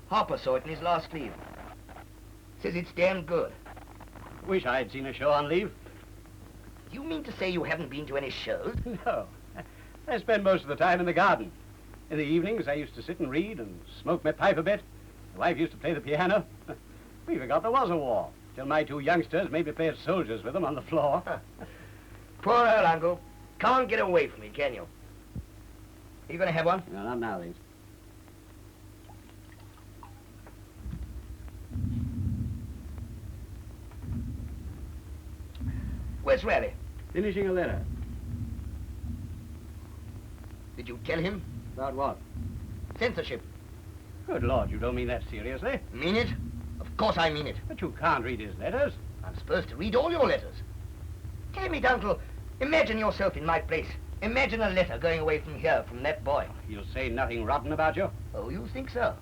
Harper saw it in his last leave. Says it's damn good. Wish I'd seen a show on leave. You mean to say you haven't been to any shows? No. I spend most of the time in the garden. In the evenings, I used to sit and read and smoke my pipe a bit. The wife used to play the piano. We forgot there was a war, till my two youngsters made me play at soldiers with them on the floor. Poor old uncle. Can't get away from me, can you? Are you going to have one? No, not now, thanks. Where's Raleigh? Finishing a letter. Did you tell him? About what? Censorship. Good Lord, you don't mean that seriously? Mean it? Of course I mean it. But you can't read his letters. I'm supposed to read all your letters. Damn it, Uncle. Imagine yourself in my place. Imagine a letter going away from here, from that boy. He'll say nothing rotten about you. Oh, you think so?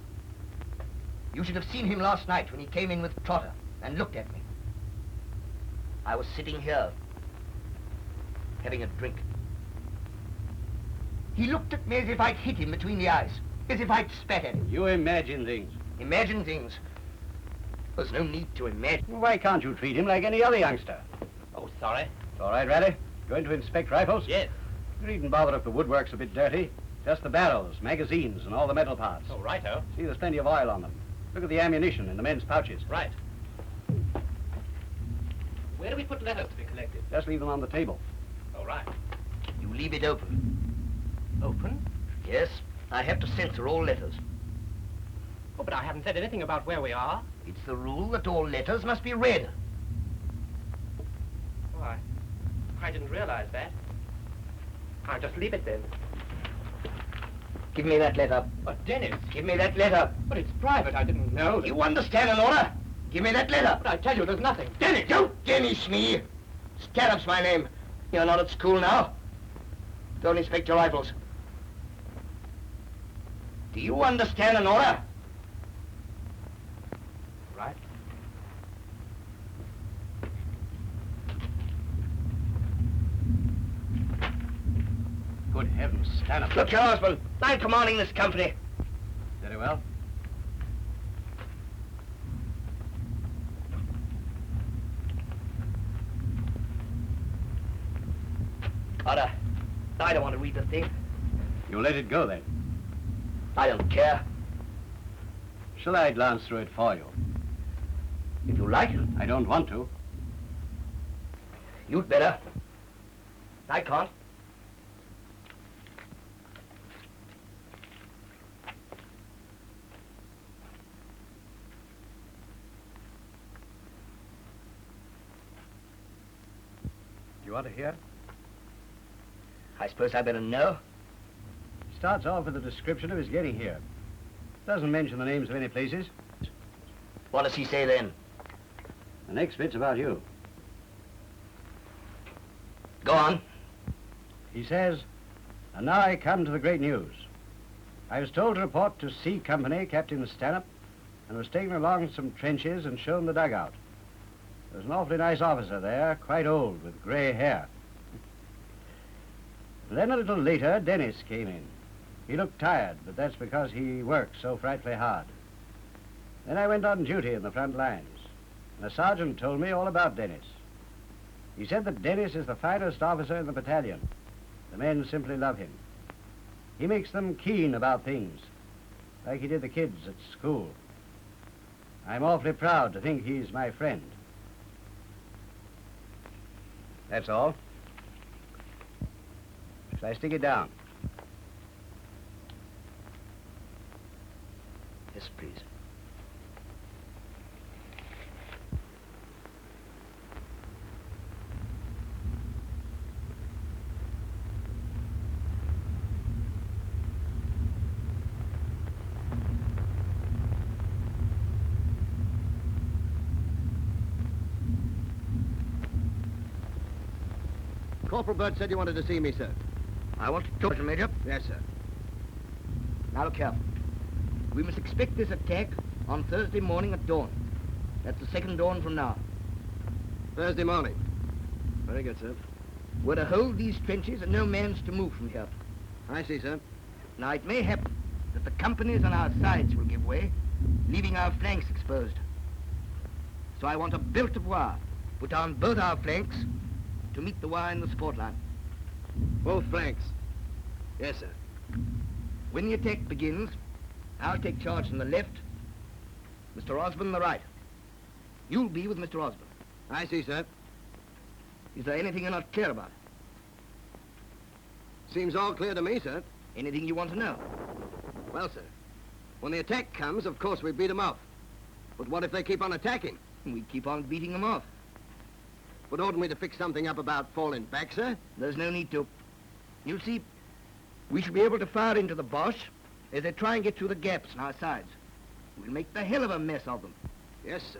You should have seen him last night when he came in with Trotter and looked at me. I was sitting here, having a drink. He looked at me as if I'd hit him between the eyes, as if I'd spat at him. You imagine things. Imagine things? There's no need to imagine. Why can't you treat him like any other youngster? Oh, sorry. All right, Raleigh. Going to inspect rifles? Yes. You needn't bother if the woodwork's a bit dirty. Just the barrels, magazines, and all the metal parts. Oh, righto. See, there's plenty of oil on them. Look at the ammunition in the men's pouches. Right. Where do we put letters to be collected? Just leave them on the table. All right. You leave it open. Open? Yes, I have to censor all letters. Oh, but I haven't said anything about where we are. It's the rule that all letters must be read. Oh, I didn't realize that. I'll just leave it then. Give me that letter. But Dennis... Give me that letter. But it's private. I didn't know. You understand an order? Give me that letter. But I tell you, there's nothing. Dennis, don't Dennis me. Scarab's my name. You're not at school now. Don't inspect your rifles. Do you understand an order? Right. Good heavens, stand up. Look, your husband, I'm commanding this company. Very well. Order. I don't want to read the thing. You'll let it go, then. I don't care. Shall I glance through it for you? If you like. I don't want to. You'd better. I can't. Do you want to hear? I suppose I better know. Starts off with a description of his getting here. Doesn't mention the names of any places. What does he say then? The next bit's about you. Go on. He says, and now I come to the great news. I was told to report to C Company, Captain Stanhope, and was taken along some trenches and shown the dugout. There was an awfully nice officer there, quite old, with grey hair. Then a little later, Dennis came in. He looked tired, but that's because he worked so frightfully hard. Then I went on duty in the front lines, and a sergeant told me all about Dennis. He said that Dennis is the finest officer in the battalion. The men simply love him. He makes them keen about things, like he did the kids at school. I'm awfully proud to think he's my friend. That's all. Shall I stick it down? Yes, please. Corporal Burt said you wanted to see me, sir. I want to talk to you, Major. Yes, sir. Now look here. We must expect this attack on Thursday morning at dawn. That's the second dawn from now. Thursday morning. Very good, sir. We're to hold these trenches and no man's to move from here. I see, sir. Now it may happen that the companies on our sides will give way, leaving our flanks exposed. So I want a belt of wire put on both our flanks to meet the wire in the support line. Both flanks. Yes, sir. When the attack begins, I'll take charge on the left, Mr. Osborne the right. You'll be with Mr. Osborne. I see, sir. Is there anything you're not clear about? Seems all clear to me, sir. Anything you want to know? Well, sir, when the attack comes, of course we beat them off. But what if they keep on attacking? We keep on beating them off. But oughtn't we to fix something up about falling back, sir? There's no need to. You see, we should be able to fire into the Boche as they try and get through the gaps on our sides. We'll make the hell of a mess of them. Yes, sir.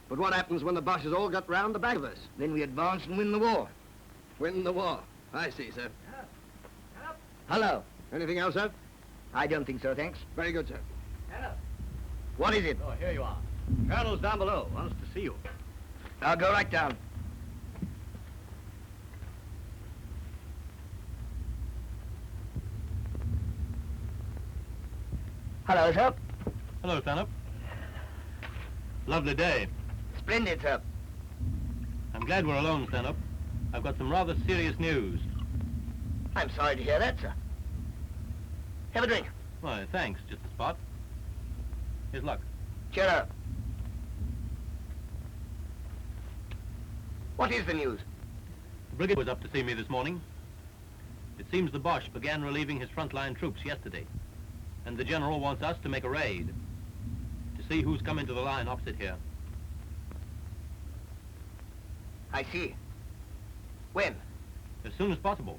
But what happens when the Boches all got round the back of us? Then we advance and win the war. Win the war. I see, sir. Hello. Anything else, sir? I don't think so, thanks. Very good, sir. Hello. What is it? Oh, here you are. Colonel's down below. Wants to see you. I'll go right down. Hello, sir. Hello, Stanhope. Lovely day. Splendid, sir. I'm glad we're alone, Stanhope. I've got some rather serious news. I'm sorry to hear that, sir. Have a drink. Why, thanks. Just a spot. Here's luck. Cheer up. What is the news? The brigade was up to see me this morning. It seems the Boche began relieving his frontline troops yesterday, and the general wants us to make a raid to see who's come into the line opposite here. I see. When? As soon as possible.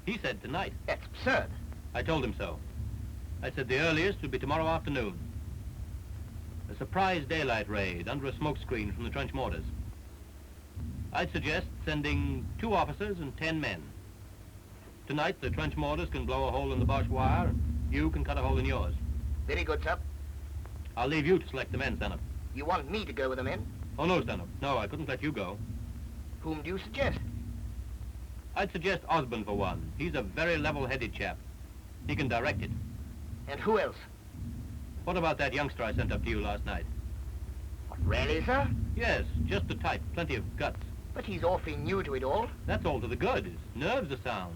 He said tonight. That's absurd. I told him so. I said the earliest would be tomorrow afternoon. A surprise daylight raid under a smoke screen from the trench mortars. I'd suggest sending 2 officers and 10 men. Tonight, the trench mortars can blow a hole in the Boche wire, and you can cut a hole in yours. Very good, sir. I'll leave you to select the men, Stanhope. You want me to go with the men? Oh, no, Stanhope. No, I couldn't let you go. Whom do you suggest? I'd suggest Osborne for one. He's a very level-headed chap. He can direct it. And who else? What about that youngster I sent up to you last night? What, really, sir? Yes, just the type. Plenty of guts. But he's awfully new to it all. That's all to the good. His nerves are sound.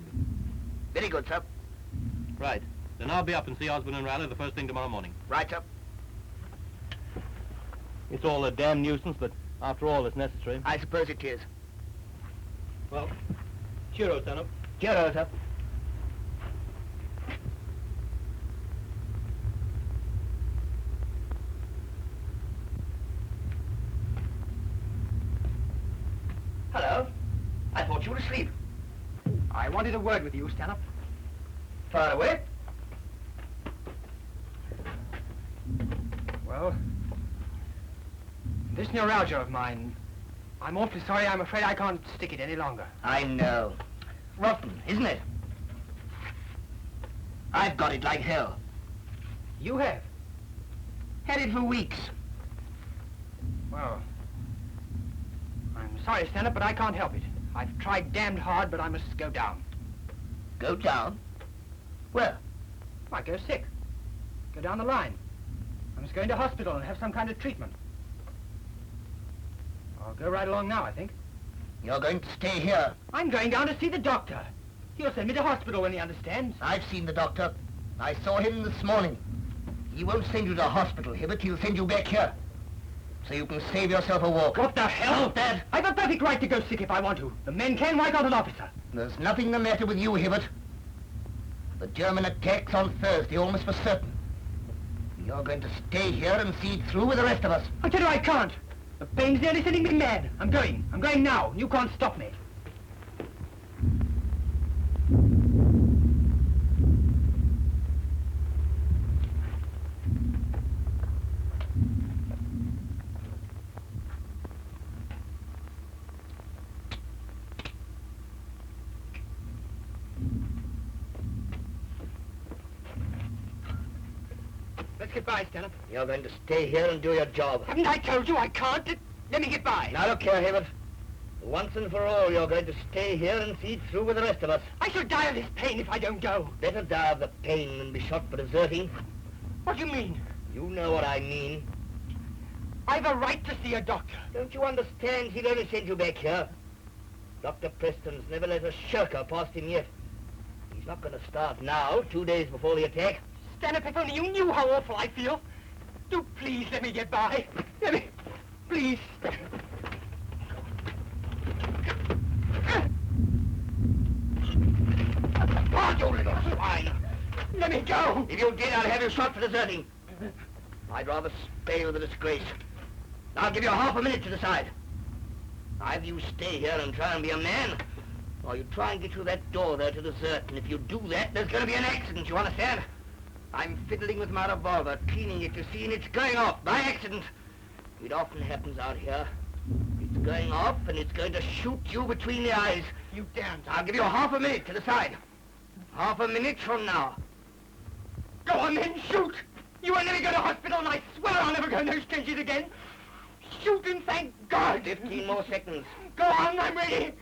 Very good, sir. Right. Then I'll be up and see Osborne and Riley the first thing tomorrow morning. Right, sir. It's all a damn nuisance, but after all, it's necessary. I suppose it is. Well, cheerio, Stanhope. Cheerio, sir. Hello. I thought you were asleep. I wanted a word with you, Stanhope. Far away. Well, this neuralgia of mine, I'm awfully sorry. I'm afraid I can't stick it any longer. I know. Rotten, isn't it? I've got it like hell. You have? Had it for weeks. Well, I'm sorry, Stanhope, but I can't help it. I've tried damned hard, but I must go down. Go down? Where? I go sick. Go down the line. I must go into hospital and have some kind of treatment. I'll go right along now, I think. You're going to stay here. I'm going down to see the doctor. He'll send me to hospital when he understands. I've seen the doctor. I saw him this morning. He won't send you to hospital, Hibbert. He'll send you back here. So you can save yourself a walk. What the hell? Oh, Dad. I've a perfect right to go sick if I want to. The men can. Why can't an officer? There's nothing the matter with you, Hibbert. The German attack's on Thursday, almost for certain. You're going to stay here and see it through with the rest of us. I tell you I can't. The pain's nearly sending me mad. I'm going. I'm going now. You can't stop me. Let's get by, Stanhope. You're going to stay here and do your job. Haven't I told you I can't? Let me get by. Now look here, Hibbert. Once and for all, you're going to stay here and see it through with the rest of us. I shall die of this pain if I don't go. Better die of the pain than be shot for deserting. What do you mean? You know what I mean. I've a right to see a doctor. Don't you understand? He'd only send you back here. Dr. Preston's never let a shirker past him yet. He's not going to start now, 2 days before the attack. Stanhope, if only you knew how awful I feel. Do please let me get by. Let me... Please. Oh, you little swine! Let me go! If you did, I'd have you shot for deserting. I'd rather spare you the disgrace. Now, I'll give you half a minute to decide. Either you stay here and try and be a man, or you try and get through that door there to desert. And if you do that, there's going to be an accident, you understand? I'm fiddling with my revolver, cleaning it, you see, and it's going off by accident. It often happens out here. It's going off, and it's going to shoot you between the eyes. You damned... I'll give you half a minute to decide. Half a minute from now. Go on then, shoot! You will never go to hospital, and I swear I'll never go in those trenches again. Shoot and thank God! 15 more seconds. Go on, I'm ready!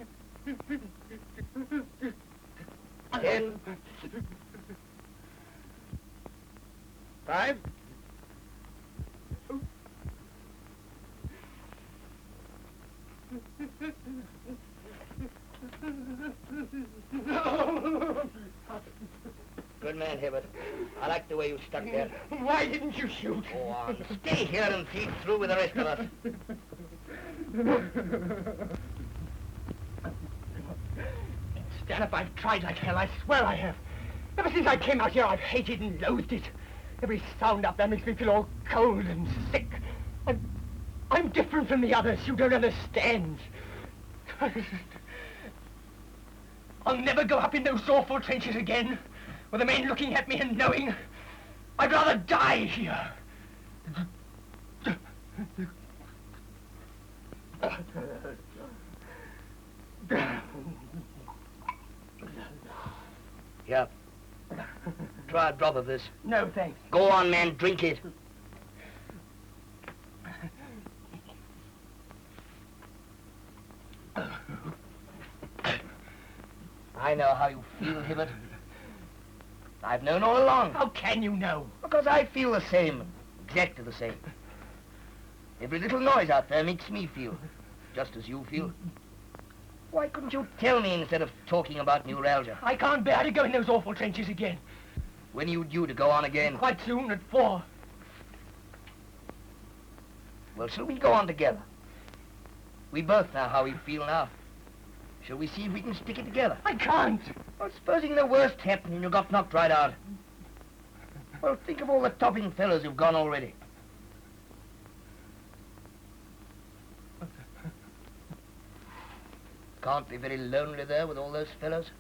10. 5. Good man, Hibbert. I like the way you stuck there. Why didn't you shoot? Go on. Stay here and see it through with the rest of us. Stanhope, I've tried like hell. I swear I have. Ever since I came out here, I've hated and loathed it. Every sound up there makes me feel all cold and sick. I'm different from the others. You don't understand. I'll never go up in those awful trenches again, with the men looking at me and knowing. I'd rather die here. Yeah. Try a drop of this. No, thanks. Go on, man. Drink it. I know how you feel, Hibbert. I've known all along. How can you know? Because I feel the same. Exactly the same. Every little noise out there makes me feel, just as you feel. Why couldn't you tell me instead of talking about neuralgia? I can't bear to go in those awful trenches again. When are you due to go on again? Quite soon, at 4. Well, shall we go on together? We both know how we feel now. Shall we see if we can stick it together? I can't. Well, supposing the worst happened and you got knocked right out. Well, think of all the topping fellows who've gone already. Can't be very lonely there with all those fellows.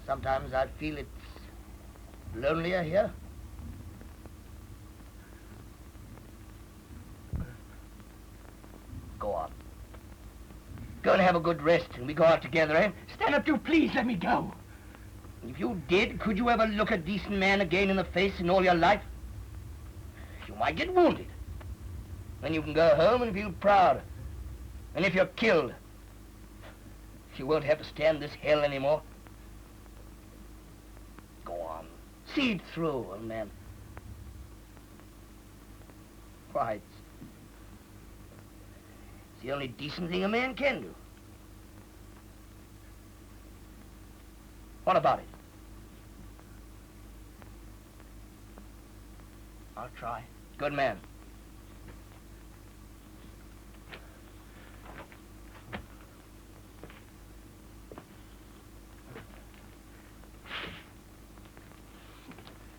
Sometimes I feel it's lonelier here. Go on. Go and have a good rest and we go out together, eh? Stand up, do please let me go. If you did, could you ever look a decent man again in the face in all your life? You might get wounded. Then you can go home and feel proud. And if you're killed, you won't have to stand this hell anymore. Go on. See it through, old man. Why, it's the only decent thing a man can do. What about it? I'll try. Good man.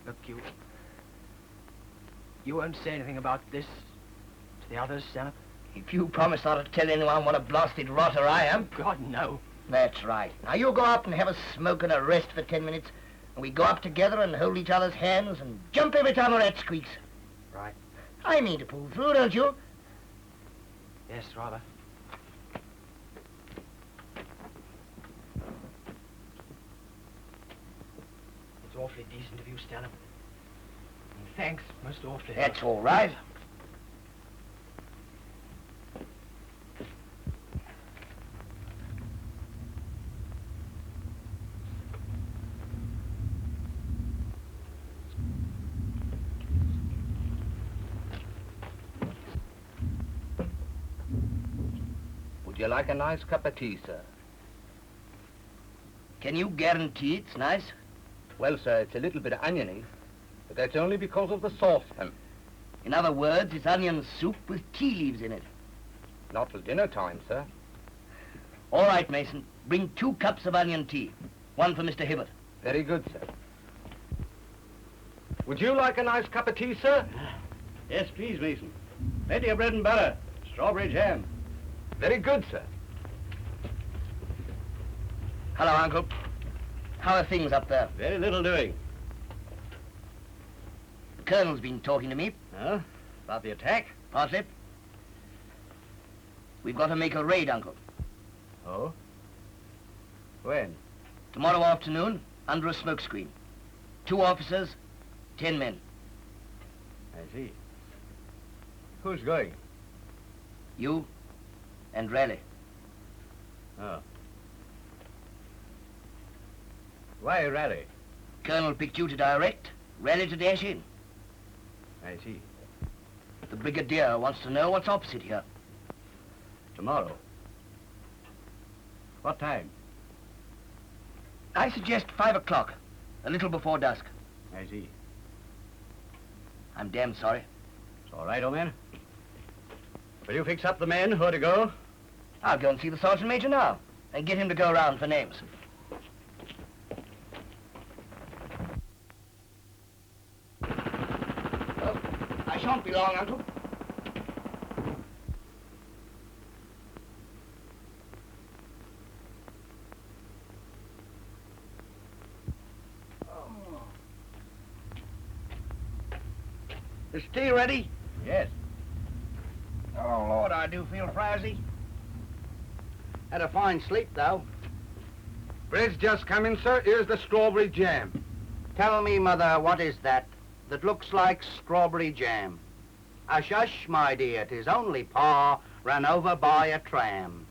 Look, you won't say anything about this to the others, Stanhope? If you promise not to tell anyone what a blasted rotter I am. God, no. That's right. Now you go out and have a smoke and a rest for 10 minutes, and we go up together and hold each other's hands and jump every time a rat squeaks. Right. I mean to pull through, don't you? Yes, rather. It's awfully decent of you, Stanhope. And thanks, most awfully. That's all right. Would you like a nice cup of tea, sir? Can you guarantee it's nice? Well, sir, it's a little bit oniony, but that's only because of the saucepan. In other words, it's onion soup with tea leaves in it. Not till dinner time, sir. All right, Mason. Bring 2 cups of onion tea. One for Mr. Hibbert. Very good, sir. Would you like a nice cup of tea, sir? Yes, please, Mason. Plenty of bread and butter. Strawberry jam. Very good, sir. Hello, Uncle. How are things up there? Very little doing. The Colonel's been talking to me. Huh? About the attack? Partly. We've got to make a raid, Uncle. Oh? When? Tomorrow afternoon, under a smoke screen. 2 officers, 10 men. I see. Who's going? You and Raleigh. Oh. Why Raleigh? Colonel picked you to direct, Raleigh to dash in. I see. The Brigadier wants to know what's opposite here. Tomorrow. What time? I suggest 5 o'clock, a little before dusk. I see. I'm damned sorry. It's all right, old man. Will you fix up the men who are to go? I'll go and see the sergeant major now and get him to go around for names. Oh, I shan't be long, Uncle. Is tea ready? Yes. Oh, Lord, I do feel frowsy. Had a fine sleep, though. Bread's just come in, sir. Here's the strawberry jam. Tell me, Mother, what is that looks like strawberry jam? Hush, hush, my dear, 'tis only Pa ran over by a tram.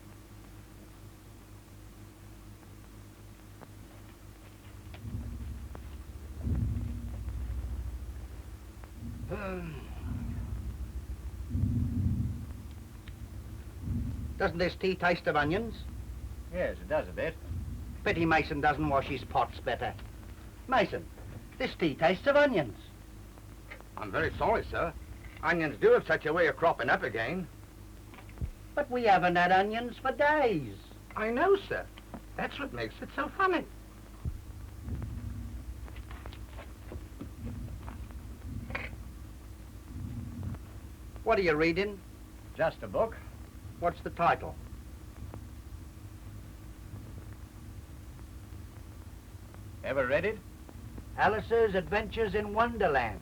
Doesn't this tea taste of onions? Yes, it does a bit. Pity Mason doesn't wash his pots better. Mason, this tea tastes of onions. I'm very sorry, sir. Onions do have such a way of cropping up again. But we haven't had onions for days. I know, sir. That's what makes it so funny. What are you reading? Just a book. What's the title? Ever read it? Alice's Adventures in Wonderland.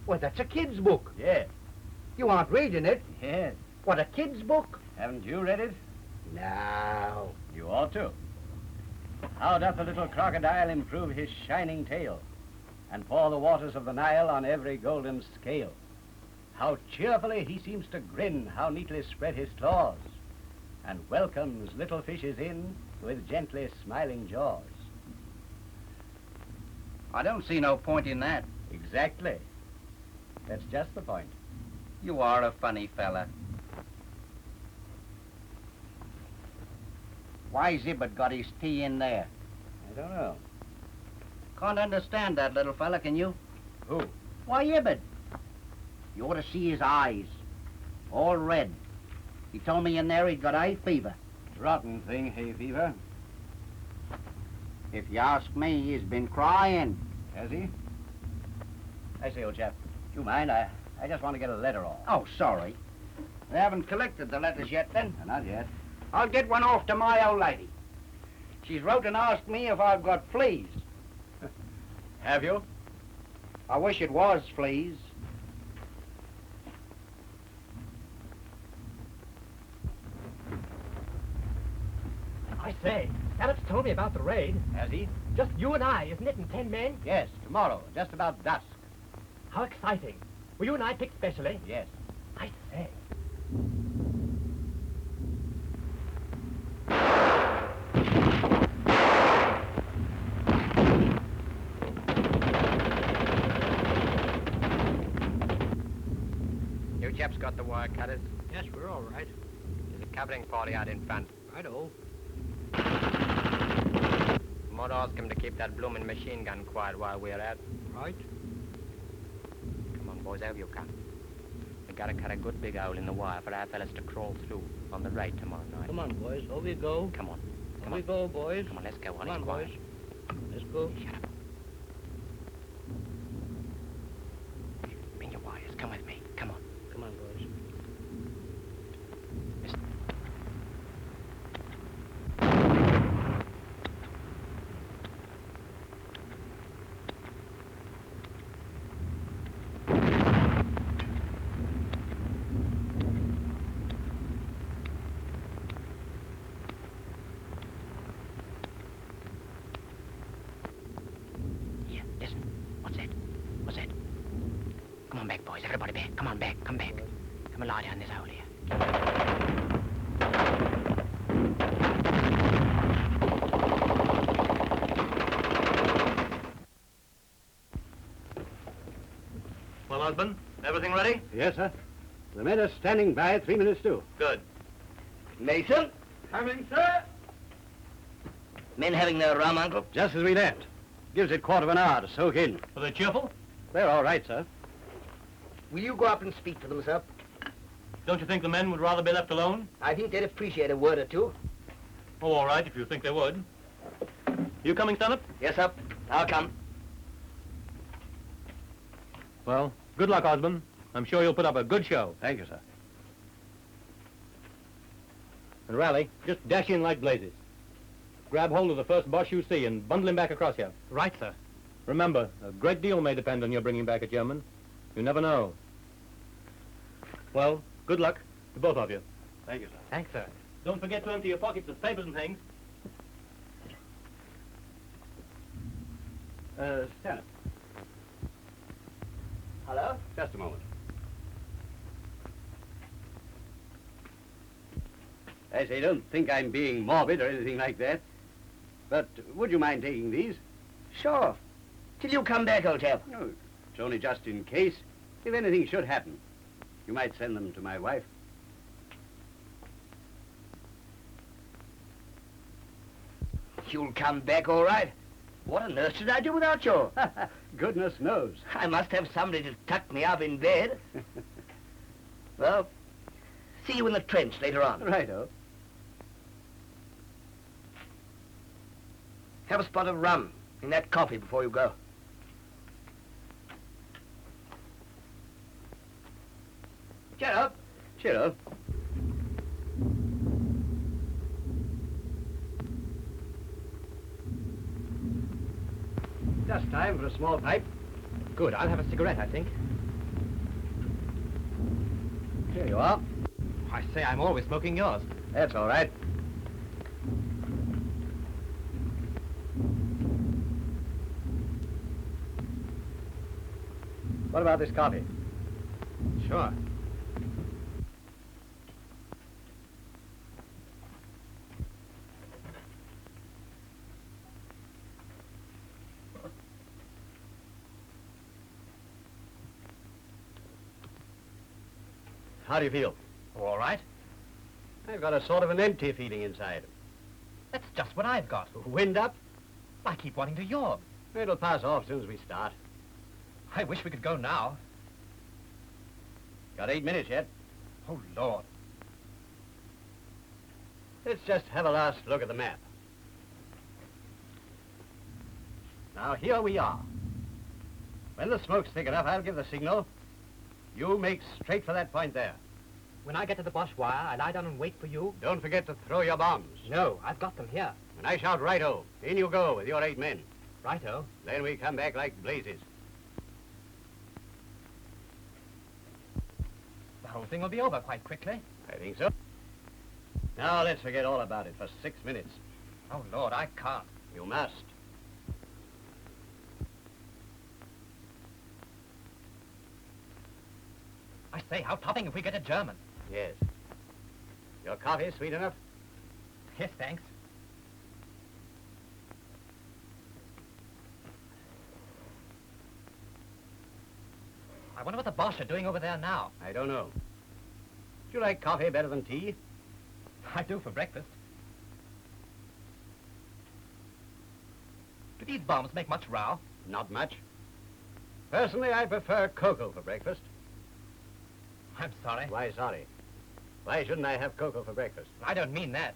Well, that's a kid's book. Yes. You aren't reading it. Yes. What, a kid's book? Haven't you read it? No. You ought to. How doth the little crocodile improve his shining tail, and pour the waters of the Nile on every golden scale? How cheerfully he seems to grin, how neatly spread his claws, and welcomes little fishes in with gently smiling jaws. I don't see no point in that. Exactly. That's just the point. You are a funny fella. Why Zibbert got his tea in there? I don't know. Can't understand that little fella, can you? Who? Why, Ibbot. You ought to see his eyes. All red. He told me in there he'd got hay fever. Rotten thing, hay fever. If you ask me, he's been crying. Has he? I say, old chap, do you mind? I just want to get a letter off. Oh, sorry. They haven't collected the letters yet, then? Not yet. I'll get one off to my old lady. She's wrote and asked me if I've got fleas. Have you? I wish it was fleas. I say, Scarlett's told me about the raid. Has he? Just you and I, isn't it, and 10 men? Yes, tomorrow, just about dusk. How exciting. Will you and I pick specially? Yes. I say. You chaps got the wire cutters? Yes, we're all right. There's a cabining party out in front. Righto. Mort asked him to keep that bloomin' machine gun quiet while we're out. Right. Come on, boys, over you come. We gotta cut a good big hole in the wire for our fellas to crawl through on the raid tomorrow night. Come on, boys. Over you go. Come on. Come Over on. you go, boys. Come on, let's go while Come on, it's quiet. boys. Let's go. Shut up. Bring your wires. Come with me. Come on. Come on, boys. Listen. Here, listen. What's that? What's that? Come on back, boys. Everybody back. Come on back. Come back. Come and lie down this hole here. Well, husband, everything ready? Yes, sir. The men are standing by at 3 minutes to. Good. Mason? Coming, sir. Men having their rum, Uncle? Just as we left. Gives it quarter of an hour to soak in. Are they cheerful? They're all right, sir. Will you go up and speak to them, sir? Don't you think the men would rather be left alone? I think they'd appreciate a word or two. Oh, all right, if you think they would. You coming, Stanhope? Yes, sir. I'll come. Well, good luck, Osborne. I'm sure you'll put up a good show. Thank you, sir. And Raleigh, just dash in like blazes. Grab hold of the first Boche you see and bundle him back across here. Right, sir. Remember, a great deal may depend on your bringing back a German. You never know. Well, good luck to both of you. Thank you, sir. Thanks, sir. Don't forget to empty your pockets of papers and things. Stanhope, Hello? just a moment. I say, don't think I'm being morbid or anything like that. But would you mind taking these? Sure. Till you come back, old chap. No, it's only just in case. If anything should happen, you might send them to my wife. You'll come back all right. What on earth should I do without you? Goodness knows. I must have somebody to tuck me up in bed. Well, see you in the trench later on. Righto. Have a spot of rum in that coffee before you go. Cheer up. Cheer up. Just time for a small pipe. Good, I'll have a cigarette, I think. Here you are. I say, I'm always smoking yours. That's all right. What about this coffee? Sure. How do you feel? All right. I've got a sort of an empty feeling inside. That's just what I've got. Wind up? I keep wanting to yawn. It'll pass off as soon as we start. I wish we could go now. Got 8 minutes yet. Oh, Lord. Let's just have a last look at the map. Now, here we are. When the smoke's thick enough, I'll give the signal. You make straight for that point there. When I get to the Boche wire, I lie down and wait for you. Don't forget to throw your bombs. No, I've got them here. When I shout righto, in you go with your 8 men. Righto. Then we come back like blazes. The whole thing will be over quite quickly. I think so. Now let's forget all about it for 6 minutes. Oh, Lord, I can't. You must. I say, how topping if we get a German. Yes. Your coffee sweet enough? Yes, thanks. I wonder what the Boche are doing over there now. I don't know. Do you like coffee better than tea? I do for breakfast. Do these bombs make much row? Not much. Personally, I prefer cocoa for breakfast. I'm sorry. Why sorry? Why shouldn't I have cocoa for breakfast? I don't mean that.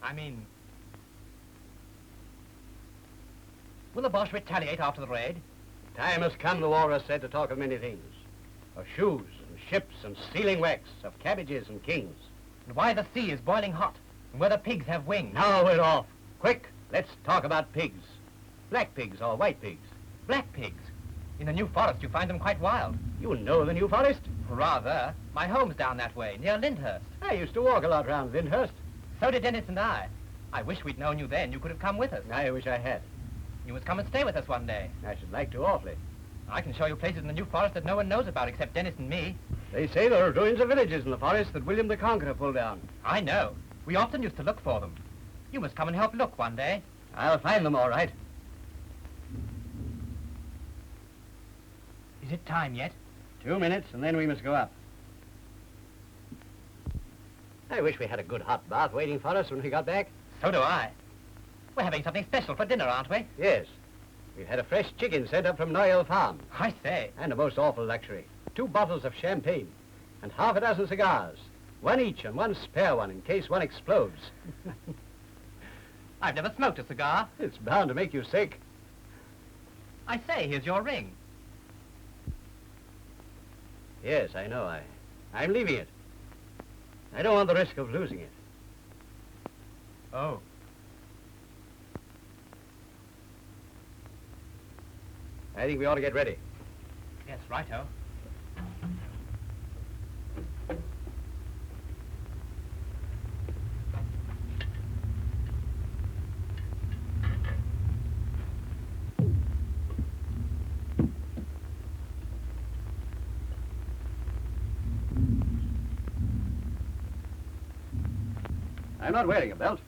I mean... Will the Boche retaliate after the raid? Time has come, the war has said, to talk of many things. Of shoes and ships and sealing wax, of cabbages and kings. And why the sea is boiling hot, and where the pigs have wings. Now we're off. Quick, let's talk about pigs. Black pigs or white pigs? Black pigs. In the New Forest, you find them quite wild. You know the New Forest? Rather. My home's down that way, near Lyndhurst. I used to walk a lot round Lyndhurst. So did Dennis and I. I wish we'd known you then. You could have come with us. I wish I had. You must come and stay with us one day. I should like to awfully. I can show you places in the New Forest that no one knows about except Dennis and me. They say there are ruins of villages in the forest that William the Conqueror pulled down. I know. We often used to look for them. You must come and help look one day. I'll find them all right. Is it time yet? 2 minutes, and then we must go up. I wish we had a good hot bath waiting for us when we got back. So do I. We're having something special for dinner, aren't we? Yes. We've had a fresh chicken sent up from Noel Farm. I say. And a most awful luxury. 2 bottles of champagne and half a dozen cigars. 1 each and 1 spare one in case one explodes. I've never smoked a cigar. It's bound to make you sick. I say, here's your ring. Yes, I know. I'm leaving it. I don't want the risk of losing it. Oh. I think we ought to get ready. Yes, righto. I'm not wearing a belt.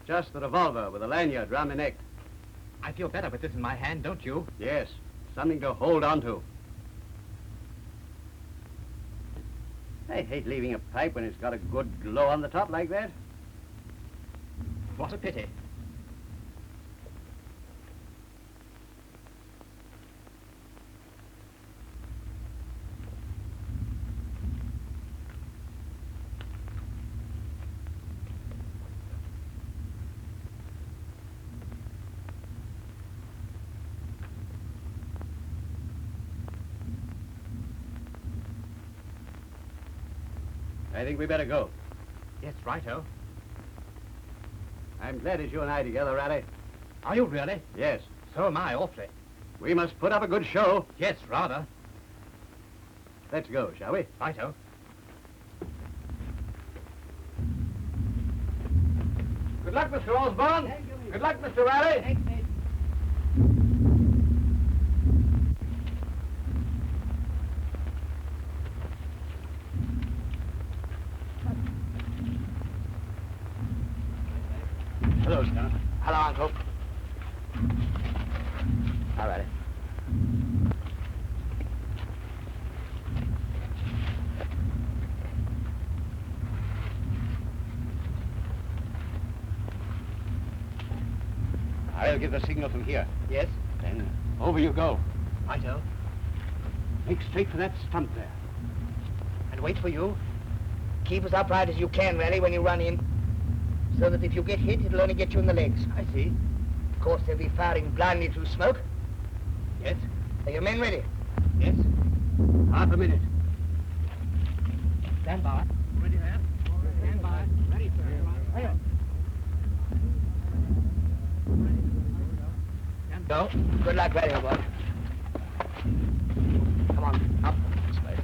Just the revolver with a lanyard round my neck. I feel better with this in my hand, don't you? Yes, something to hold on to. I hate leaving a pipe when it's got a good glow on the top like that. What a pity. I think we better go. Yes, righto. I'm glad it's you and I together, Raleigh. Are you really? Yes. So am I, awfully. We must put up a good show. Yes, rather. Let's go, shall we? Righto. Good luck, Mr. Osborne. Good luck, Mr. Raleigh. Thanks, mate. Hello, Scout. Hello, Uncle. All right. I'll give the signal from here. Yes? Then over you go. Righto. Make straight for that stump there. And wait for you. Keep as upright as you can, Raleigh, when you run in. So that if you get hit, it'll only get you in the legs. I see. Of course, they'll be firing blindly through smoke. Yes? Are your men ready? Yes? Half a minute. Stand by. Ready, man? Stand by. Ready, sir. Hey, Go. Good luck, Raleigh, boy. Come on, up. This way.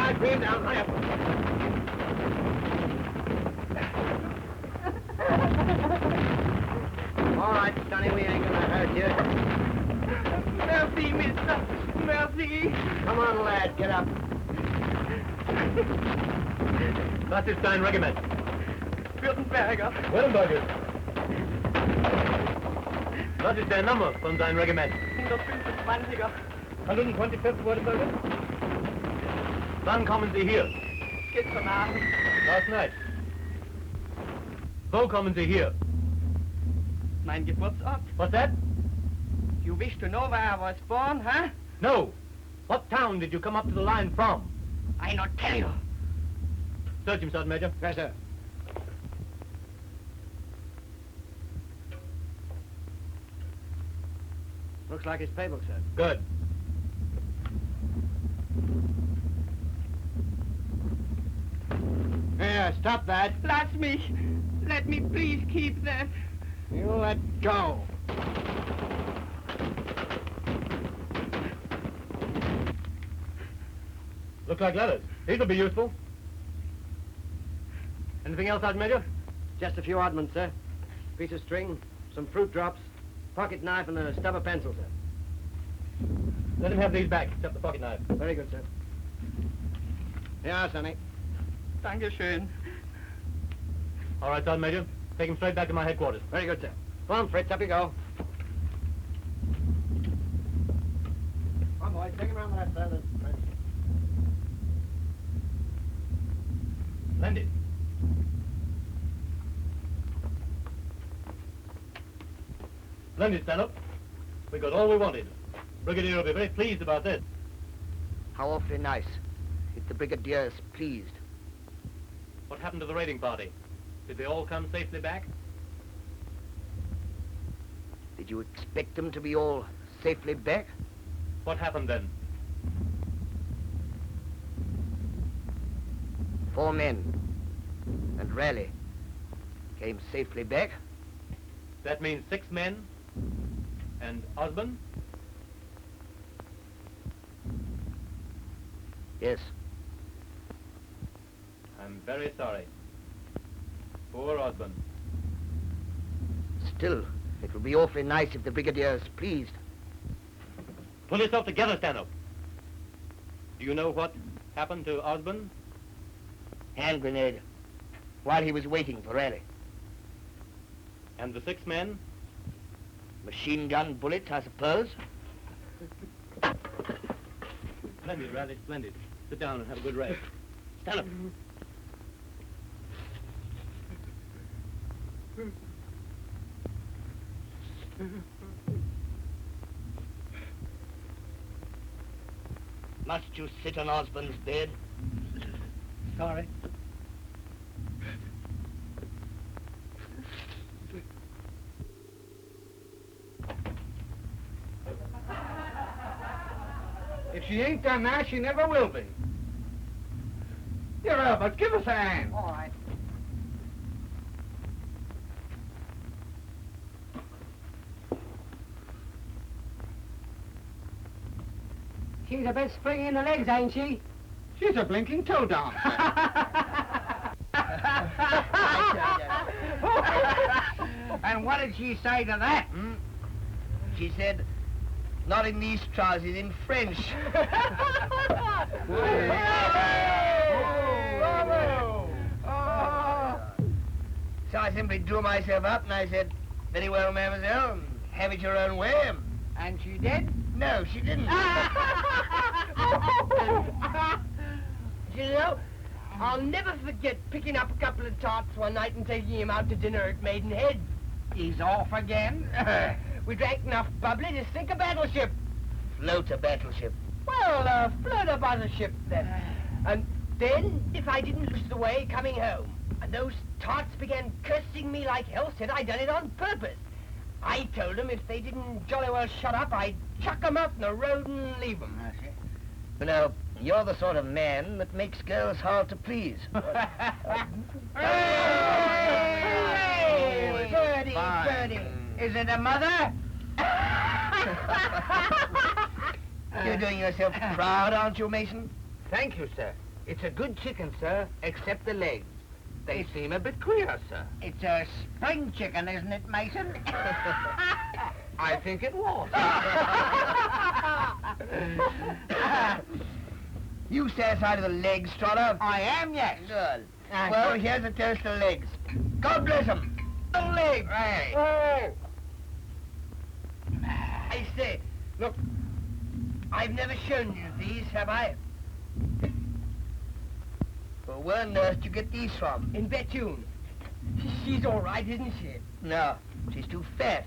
right, bring him down, hurry up. All right, Sonny, we ain't gonna hurt you. Merci, mister. Merci. Come on, lad, get up. Was ist dein Regiment? Württemberger. Württemberger. Was ist der Name von deinem Regiment? 125er. 125 Württemberger? Wann kommen Sie hier? Gestern Abend. Last night. Wo kommen Sie hier? Mein Geburtsort. What's that? You wish to know where I was born, huh? No. What town did you come up to the line from? I not tell you. Search him, Sergeant Major. Yes, sir. Looks like his paybook, sir. Good. Here, stop that. Lass mich. Let me please keep that. You let go. Look like letters. These will be useful. Anything else, Sergeant Major? Just a few oddments, sir. Piece of string, some fruit drops, pocket knife, and a stub of pencil, sir. Let him have these back, except the pocket knife. Very good, sir. Here, Sonny. Dankeschön. All right, Sergeant Major. Take him straight back to my headquarters. Very good, sir. Come on, Fritz, up you go. Come on, boys, take him around the left side of the trench. Splendid. Splendid, Stanhope. We got all we wanted. Brigadier will be very pleased about this. How awfully nice. If the Brigadier's pleased. What happened to the raiding party? Did they all come safely back? Did you expect them to be all safely back? What happened then? 4 men and Raleigh came safely back. That means 6 men and Osborne? Yes. I'm very sorry. Poor Osborne. Still, it would be awfully nice if the Brigadier's pleased. Pull yourself together, Stanhope. Do you know what happened to Osborne? Hand grenade. While he was waiting for Raleigh. And the 6 men? Machine gun bullet, I suppose. Splendid, Riley, splendid. Sit down and have a good rest. Stand up. Must you sit on Osborne's bed? Sorry. If she ain't done that, she never will be. Here, Albert, give us a hand. All right. She's the best spring in the legs, ain't she? She's a blinking toe down. And what did she say to that? She said, not in these trousers, in French. So I simply drew myself up and I said, very well, mademoiselle, have it your own way. And she did? No, she didn't. You know, I'll never forget picking up a couple of tarts one night and taking him out to dinner at Maidenhead. He's off again. We drank enough bubbly to sink a battleship. Float a battleship. Well, float a battleship then. And then, if I didn't lose the way coming home, and those tarts began cursing me like hell, said I done it on purpose. I told them if they didn't jolly well shut up, I'd chuck 'em out in the road and leave 'em. You know, you're the sort of man that makes girls hard to please. Hey! Birdie, Fine. birdie. Is it a mother? You're doing yourself proud, aren't you, Mason? Thank you, sir. It's a good chicken, sir, except the legs. They seem a bit queer, sir. It's a spring chicken, isn't it, Mason? I think it was. You stay aside of the legs, Trotter. I am, yes. Good. Well, here's a toast to legs. God bless 'em. The legs. Hey. Oh! I say, look, I've never shown you these, have I? Well, where on earth did you get these from? In Bethune. She's all right, isn't she? No, she's too fat.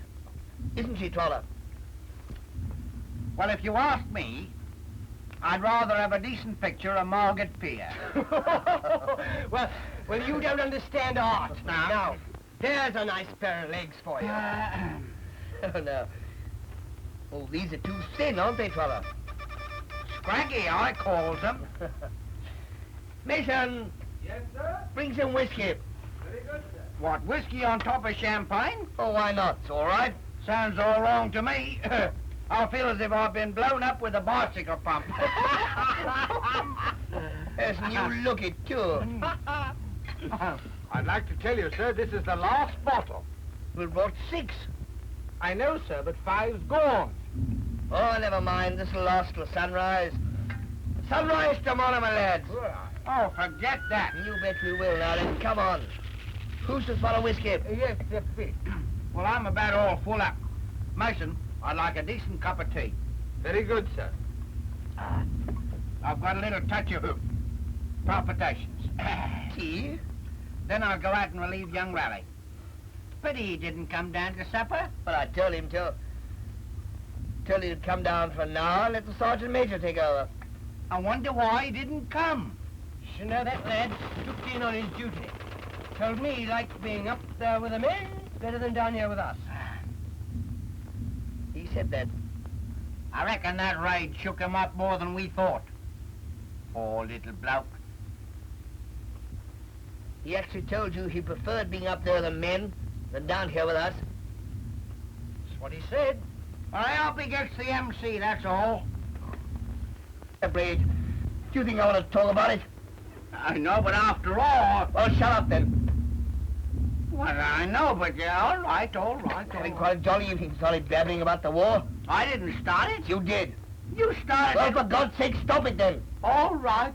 Isn't she, Trotter? Well, if you ask me, I'd rather have a decent picture of Margaret Peer. well, you don't understand art. Now, there's a nice pair of legs for you. Oh, no. Oh, these are too thin, aren't they, Trotter? Scraggy, I calls them. Mason! Yes, sir? Bring some whiskey. Very good, sir. What, whiskey on top of champagne? Oh, why not? It's all right. Sounds all wrong to me. I feel as if I've been blown up with a bicycle pump. Yes, and you look it, too. I'd like to tell you, sir, this is the last bottle. We brought 6. I know, sir, but 5's gone. Oh, never mind. This'll last till sunrise. Sunrise tomorrow, my lads. Oh, forget that. You bet we will. Now then, come on. Who's to swallow whiskey? Yes, well, I'm about all full up. Mason, I'd like a decent cup of tea. Very good, sir. I've got a little touch of palpitations. Tea? Then I'll go out and relieve young Raleigh. Pity he didn't come down to supper. But I told him to. Told him to come down for an hour and let the sergeant major take over. I wonder why he didn't come. You know, that lad took in on his duty. Told me he liked being up there with the men better than down here with us. He said that. I reckon that raid shook him up more than we thought. Poor little bloke. He actually told you he preferred being up there with the men than down here with us. That's what he said. Well, I hope he gets the MC, that's all. Braid, do you think I want to talk about it? I know, but after all... Well, shut up then. Well, I know, but yeah, all right. Having quite a jolly evening, started babbling about the war. I didn't start it. You did. You started Well, it. for God's sake, stop it then. All right.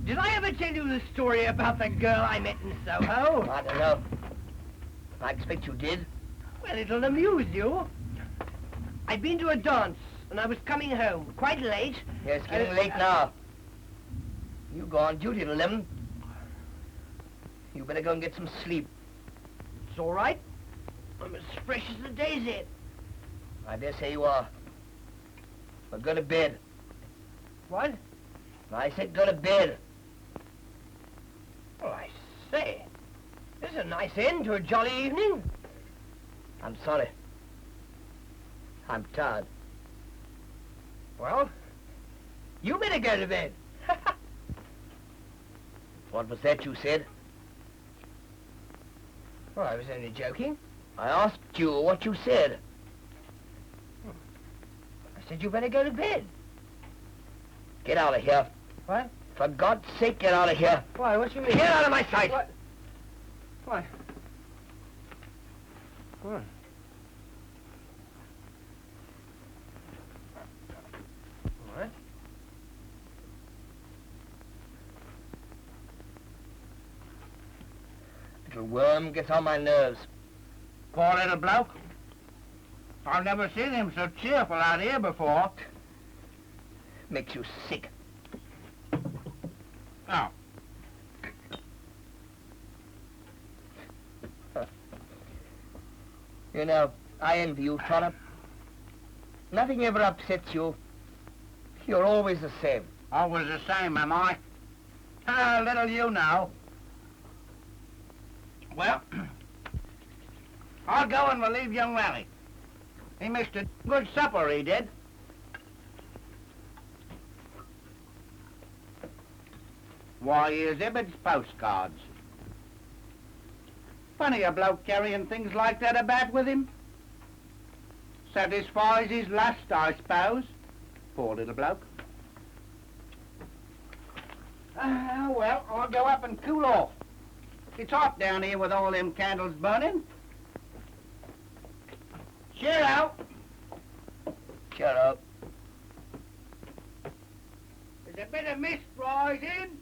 Did I ever tell you the story about the girl I met in Soho? I don't know. I expect you did. Well, it'll amuse you. I'd been to a dance, and I was coming home, quite late. Yes, it's getting late now. You go on duty at 11. You better go and get some sleep. It's all right. I'm as fresh as a daisy. I dare say you are. But go to bed. What? I said go to bed. Oh, I say. This is a nice end to a jolly evening. I'm sorry. I'm tired. Well, you better go to bed. What was that you said? Well, I was only joking. I asked you what you said. I said you better go to bed. Get out of here. What? For God's sake, get out of here. Why, what you mean? Get out of my sight. What? Why? What? What? Little worm gets on my nerves. Poor little bloke. I've never seen him so cheerful out here before. Makes you sick. Oh. You know, I envy you, Trotter. Nothing ever upsets you. You're always the same. Always the same, am I? Little you know. Well, I'll go and relieve young Raleigh. He missed a good supper, he did. Why, here's Ibbott's postcards. Funny a bloke carrying things like that about with him. Satisfies his lust, I suppose. Poor little bloke. well, I'll go up and cool off. It's hot down here with all them candles burning. Cheer out. Shut up. There's a bit of mist rising.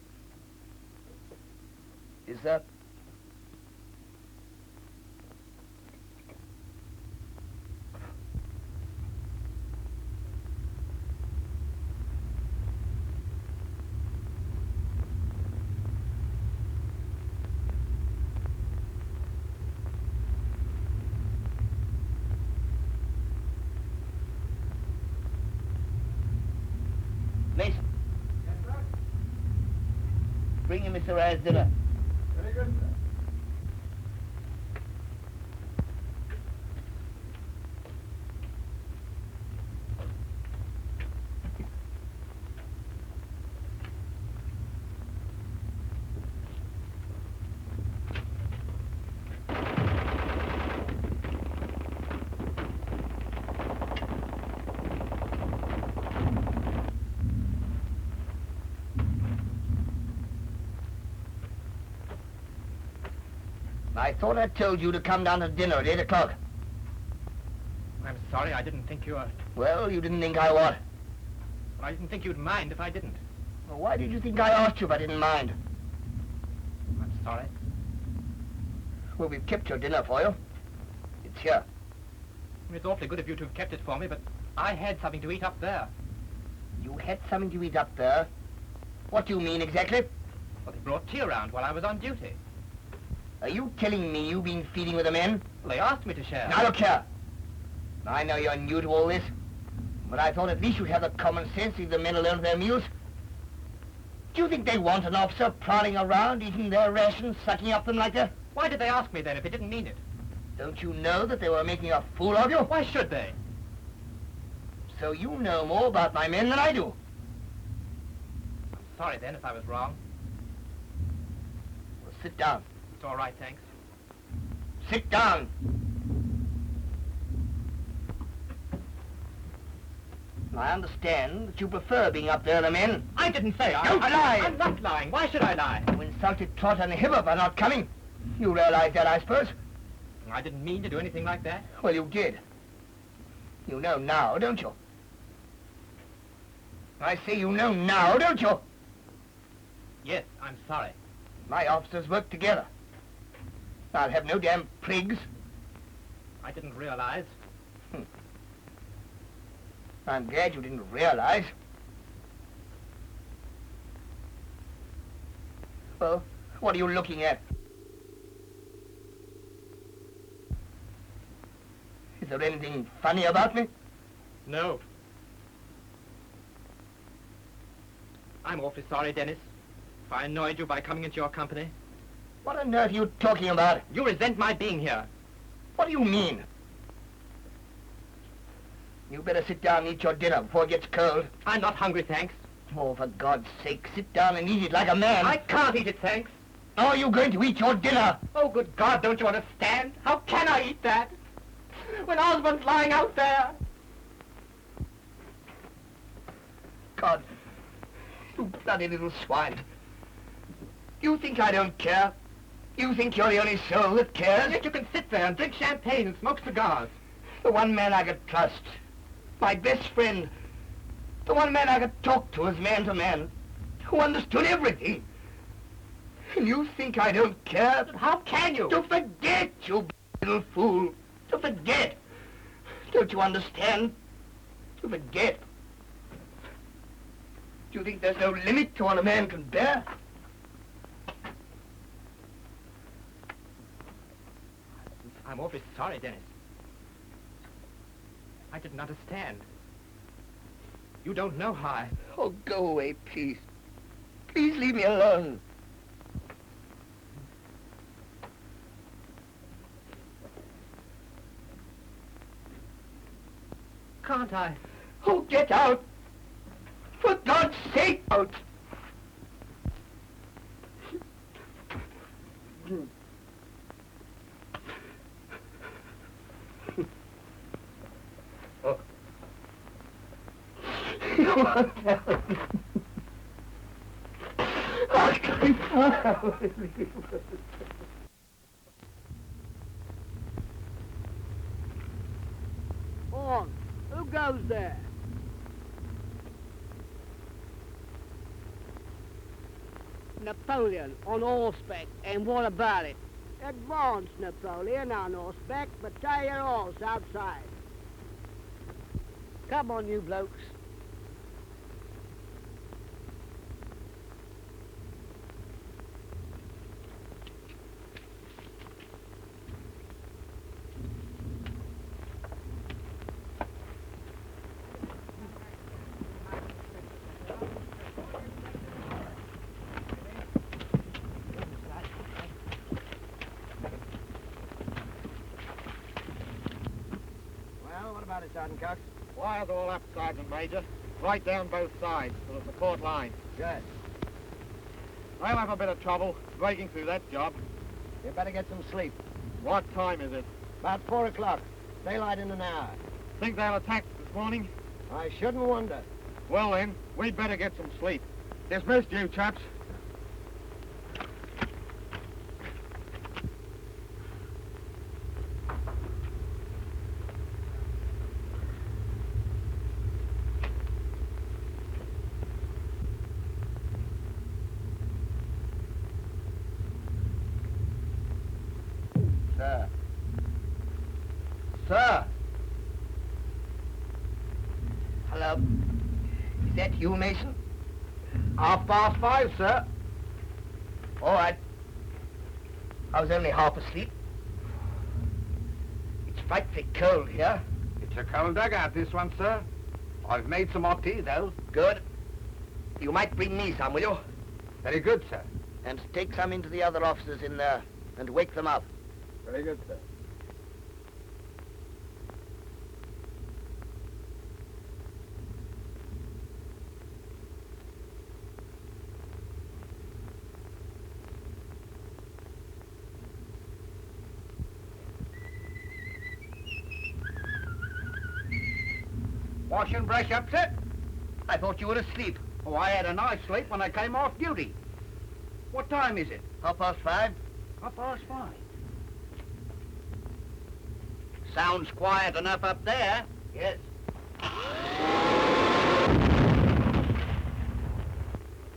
Is that? Mason. Yes, sir. Bring him Mr. Rye's dinner. Very good, sir. I thought I told you to come down to dinner at 8 o'clock. I'm sorry, I didn't think you were... Well, you didn't think I what? I didn't think you'd mind if I didn't. Well, why did you think I asked you if I didn't mind? I'm sorry. Well, we've kept your dinner for you. It's here. It's awfully good of you to have kept it for me, but I had something to eat up there. You had something to eat up there? What do you mean exactly? Well, they brought tea around while I was on duty. Are you telling me you've been feeding with the men? Well, they asked me to share. Now look here. I know you're new to all this, but I thought at least you'd have the common sense if the men learned their meals. Do you think they want an officer prowling around, eating their rations, sucking up them like that? Why did they ask me then if they didn't mean it? Don't you know that they were making a fool of you? Why should they? So you know more about my men than I do. I'm sorry then if I was wrong. Well, sit down. It's all right, thanks. Sit down. I understand that you prefer being up there, the men. I didn't say Don't lie! I'm not lying. Why should I lie? You insulted Trot and Hibber by not coming. You realize that, I suppose? I didn't mean to do anything like that. Well, you did. You know now, don't you? I say you know now, don't you? Yes, I'm sorry. My officers work together. I'll have no damn prigs. I didn't realize. I'm glad you didn't realize. Well, what are you looking at? Is there anything funny about me? No. I'm awfully sorry, Dennis, if I annoyed you by coming into your company. What on earth are you talking about? You resent my being here. What do you mean? You better sit down and eat your dinner before it gets cold. I'm not hungry, thanks. Oh, for God's sake, sit down and eat it like a man. I can't eat it, thanks. Are you going to eat your dinner? Oh, good God, don't you understand? How can I eat that? When Osmond's lying out there. God, you bloody little swine. You think I don't care? You think you're the only soul that cares? Yet you can sit there and drink champagne and smoke cigars. The one man I could trust. My best friend. The one man I could talk to as man to man. Who understood everything. And you think I don't care? How can you? To forget, you little fool. To forget. Don't you understand? To forget. Do you think there's no limit to what a man can bear? I'm awfully sorry, Dennis. I didn't understand. You don't know how I... Oh, go away, please. Please leave me alone. Can't I? Oh, get out! For God's sake, out! On. Who goes there? Napoleon on horseback, and what about it? Advance, Napoleon, on horseback, but tie your horse outside. Come on, you blokes. Sergeant Cox. Wires all up, Sergeant Major. Right down both sides to the support line. Good. I'll have a bit of trouble breaking through that job. You better get some sleep. What time is it? About 4 o'clock. Daylight in an hour. Think they'll attack this morning? I shouldn't wonder. Well then, we'd better get some sleep. Dismissed, you chaps. Sir. Sir! Hello. Is that you, Mason? 5:30, sir. All right. I was only half asleep. It's frightfully cold here. It's a cold dugout, this one, sir. I've made some hot tea, though. Good. You might bring me some, will you? Very good, sir. And take some into the other officers in there and wake them up. Very good, sir. Wash and brush up, sir? I thought you were asleep. Oh, I had a nice sleep when I came off duty. What time is it? 5:30. 5:30. Sounds quiet enough up there. Yes.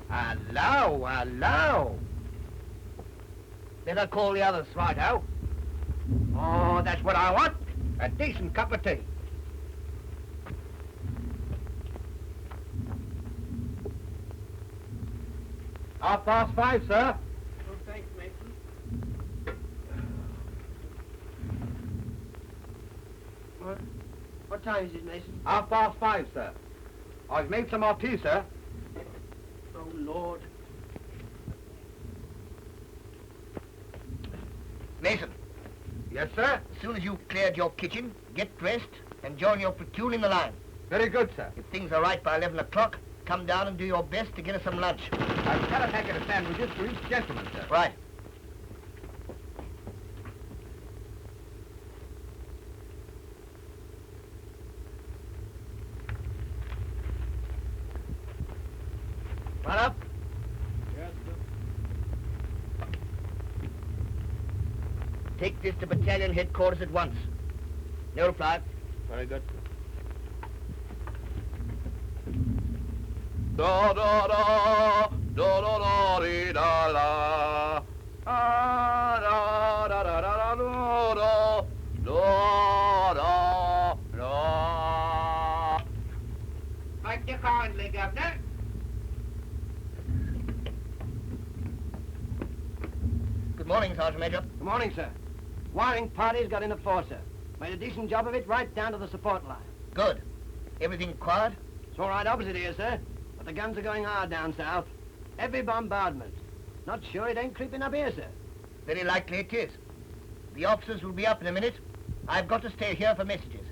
Hello, hello. Better call the others, righto. Oh, that's what I want. A decent cup of tea. Half past 5, sir. Oh, thanks, Mason. What time is it, Mason? 5:30, sir. I've made some hot tea, sir. Oh, Lord. Mason, Yes, sir. as soon as you've cleared your kitchen, get dressed and join your platoon in the line. Very good, sir. If things are right by 11 o'clock, come down and do your best to get us some lunch. I've got a packet of sandwiches for each gentleman, sir. Right. Run up. Yes, sir. Take this to battalion headquarters at once. No reply. Very good. Da da da da da da dee, da la da da da da da da da da da. Thank you kindly, Governor. Good morning, Sergeant Major. Good morning, sir. Wiring party's got in at 4, sir. Made a decent job of it right down to the support line. Good. Everything quiet? It's all right opposite here, sir. But the guns are going hard down south. Heavy bombardment. Not sure it ain't creeping up here, sir. Very likely it is. The officers will be up in a minute. I've got to stay here for messages.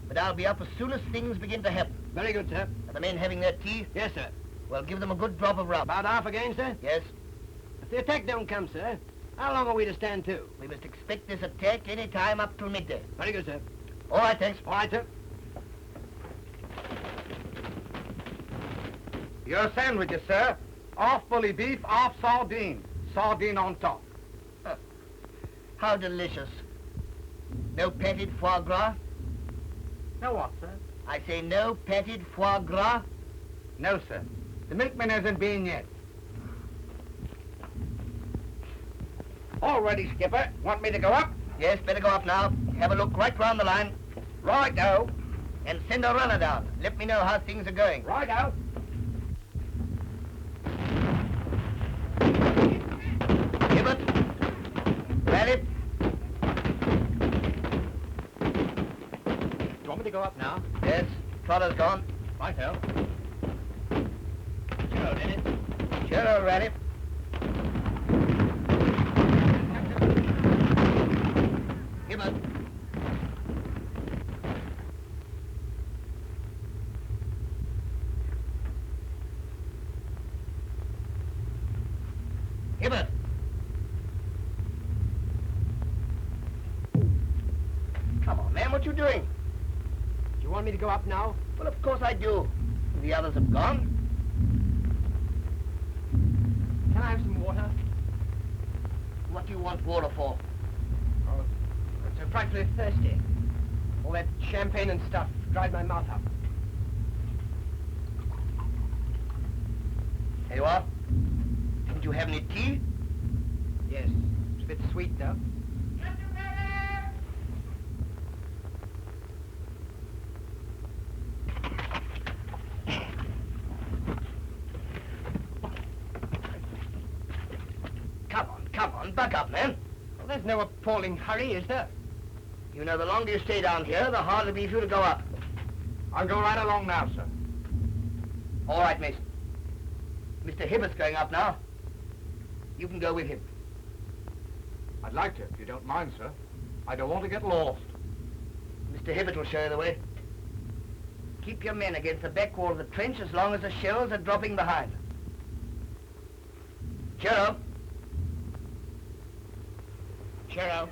But I'll be up as soon as things begin to happen. Very good, sir. Are the men having their tea? Yes, sir. Well, give them a good drop of rum. About half again, sir? Yes. If the attack don't come, sir, how long are we to stand to? We must expect this attack any time up till midday. Very good, sir. All right, thanks. All right, sir. Your sandwiches, sir. Half bully beef, half sardine. Sardine on top. How delicious. No petted foie gras? No what, sir? I say no petted foie gras? No, sir. The milkman hasn't been yet. All ready, Skipper. Want me to go up? Yes, better go up now. Have a look right round the line. Right-o. And send a runner down. Let me know how things are going. Right-o. Gibbet. Rally. Do you want me to go up now? Yes, Trotter's gone. Right-o. Cheero, Dennis. Cheero, Rally. Gibbet. Gibbet. Come on, man, what you doing? Do you want me to go up now? Well, of course I do. The others have gone. Can I have some water? What do you want water for? Oh, I'm so frightfully thirsty. All that champagne and stuff dried my mouth up. Here you are. Didn't you have any tea? Yes, it's a bit sweet, though. Come on, buck up, man. Well, there's no appalling hurry, is there? You know, the longer you stay down here, the harder it'll be for you to go up. I'll go right along now, sir. All right, Mason. Mr. Hibbert's going up now. You can go with him. I'd like to, if you don't mind, sir. I don't want to get lost. Mr. Hibbert will show you the way. Keep your men against the back wall of the trench as long as the shells are dropping behind. Cheero. Cheero.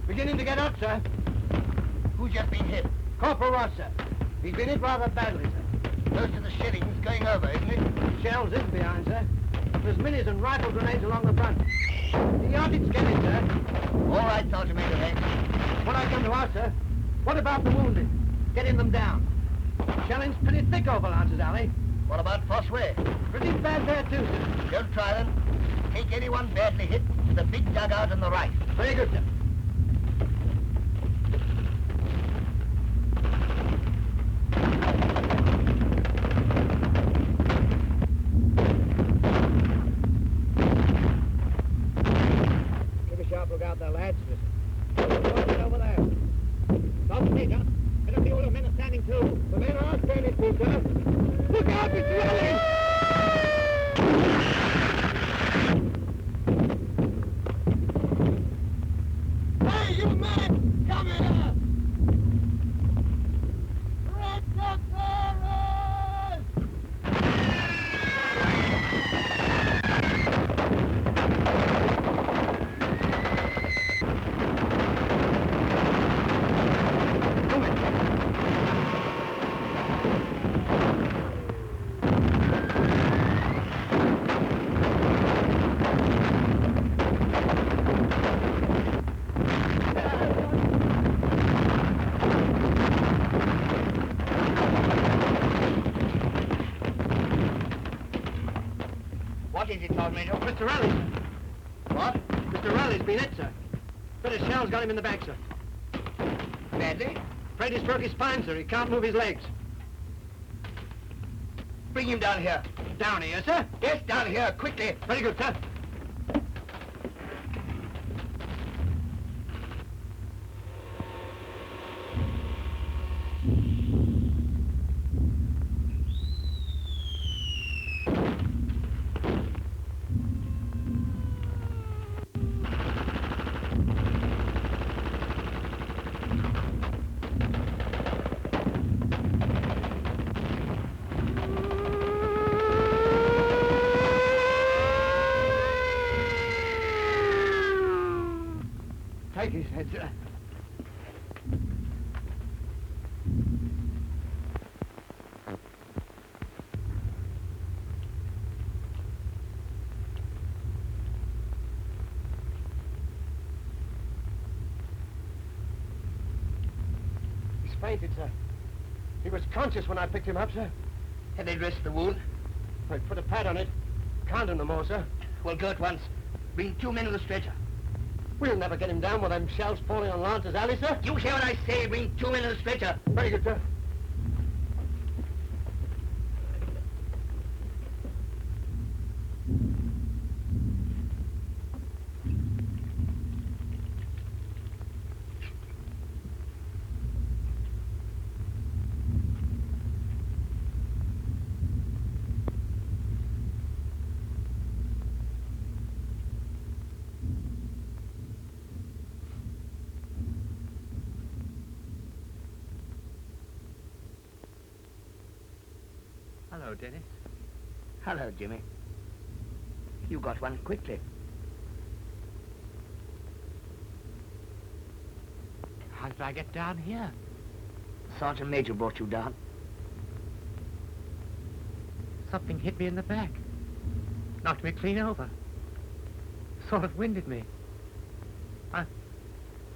Beginning to get up, sir. Who's just been hit? Corporal Ross, sir. He's been hit rather badly, sir. Most of the shelling's going over, isn't it? Shells is behind, sir. There's minis and rifle grenades along the front. The yardage getting, sir. All right, Sergeant Major Hanks. What I come to ask, sir, what about the wounded? Getting them down. Shelling's pretty thick over Lance's Alley. What about Fossway? Pretty bad there, too, sir. Don't try them. Take anyone badly hit to the big dugout on the right. Very good, sir. Look out there, lads. What's over there? Stop, Major. I don't see all the men are standing too. The men are standing too, sir. Look out, it's raining! Hey, you men! Come here! Red Doctorers! What is it, Sergeant Major? Mr. Raleigh, sir. What? Mr. Raleigh's been hit, sir. But his shell's got him in the back, sir. Badly? Afraid he's broke his spine, sir. He can't move his legs. Bring him down here. Down here, sir? Yes, down here, quickly. Very good, sir. Take his head, sir. He's fainted, sir. He was conscious when I picked him up, sir. Have they dressed the wound? I put a pad on it. Can't do no more, sir. Well, go at once. Bring 2 men on the stretcher. We'll never get him down with them shells falling on Lance's alley, sir. You hear what I say? Bring 2 men on the stretcher. Very good, sir. Hello, Dennis. Hello, Jimmy. You got one quickly. How did I get down here? Sergeant Major brought you down. Something hit me in the back. Knocked me clean over. Sort of winded me.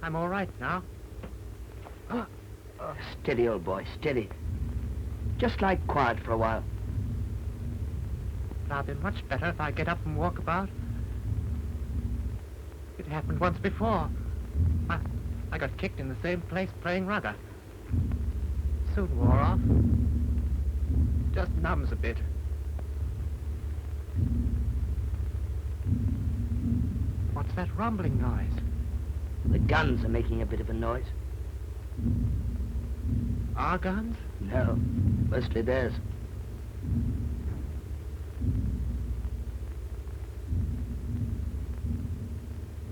I'm all right now. Steady, old boy, steady. Just lie quiet for a while. But I'll be much better if I get up and walk about. It happened once before. I got kicked in the same place playing rugger. Soon wore off. Just numbs a bit. What's that rumbling noise? The guns are making a bit of a noise. Our guns? No, mostly theirs.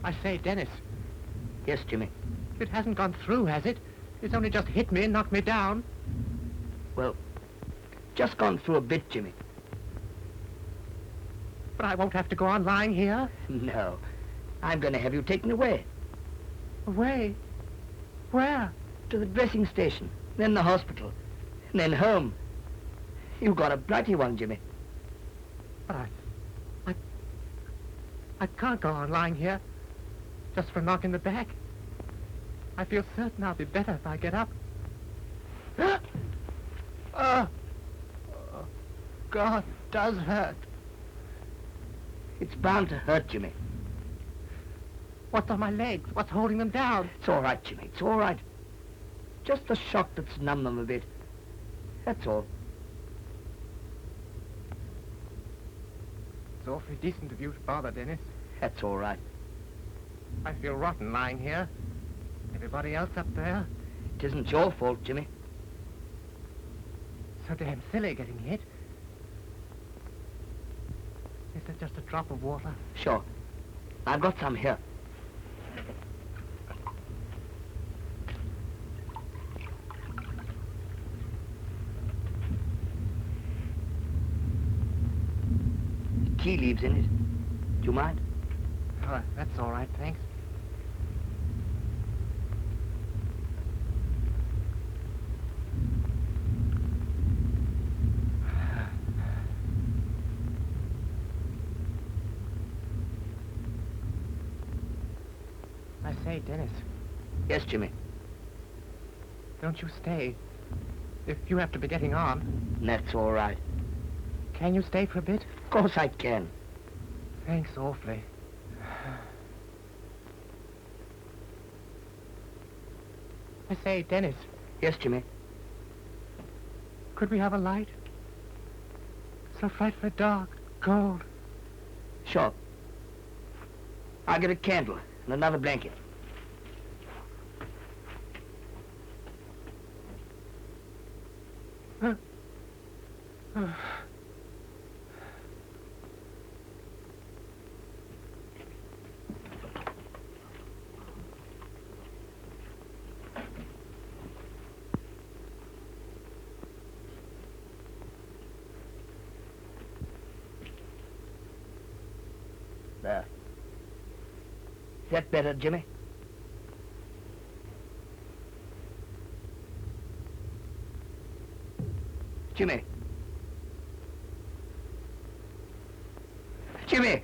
I say, Dennis, Yes, Jimmy. it hasn't gone through, has it? It's only just hit me and knocked me down. Well, just gone through a bit, Jimmy. But I won't have to go on lying here. No, I'm going to have you taken away. Away? Where? To the dressing station, then the hospital, and then home. You got a blighty one, Jimmy. But I can't go on lying here just for a knock in the back. I feel certain I'll be better if I get up. Oh, God, it does hurt. It's bound to hurt, Jimmy. What's on my legs? What's holding them down? It's all right, Jimmy. It's all right. Just the shock that's numbed them a bit. That's all. It's awfully decent of you to bother, Dennis. That's all right. I feel rotten lying here. Everybody else up there. It isn't your fault, Jimmy. So damn silly getting hit. Is there just a drop of water? Sure. I've got some here. Tea leaves in it. Do you mind? Oh, that's all right, thanks. I say, Dennis, Yes, Jimmy. don't you stay. If you have to be getting on, That's all right. can you stay for a bit? Of course I can. Thanks awfully. I say, Dennis, Yes, Jimmy. could we have a light? so frightfully dark, cold. Sure. I'll get a candle and another blanket. There. Is that better, Jimmy? Jimmy. Jimmy!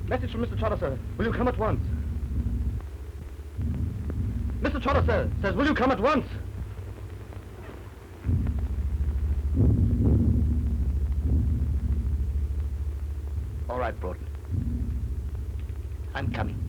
Message from Mr. Trotter, sir. Will you come at once? Mr. Trotter, sir, says, will you come at once? All right, Broughton. I'm coming.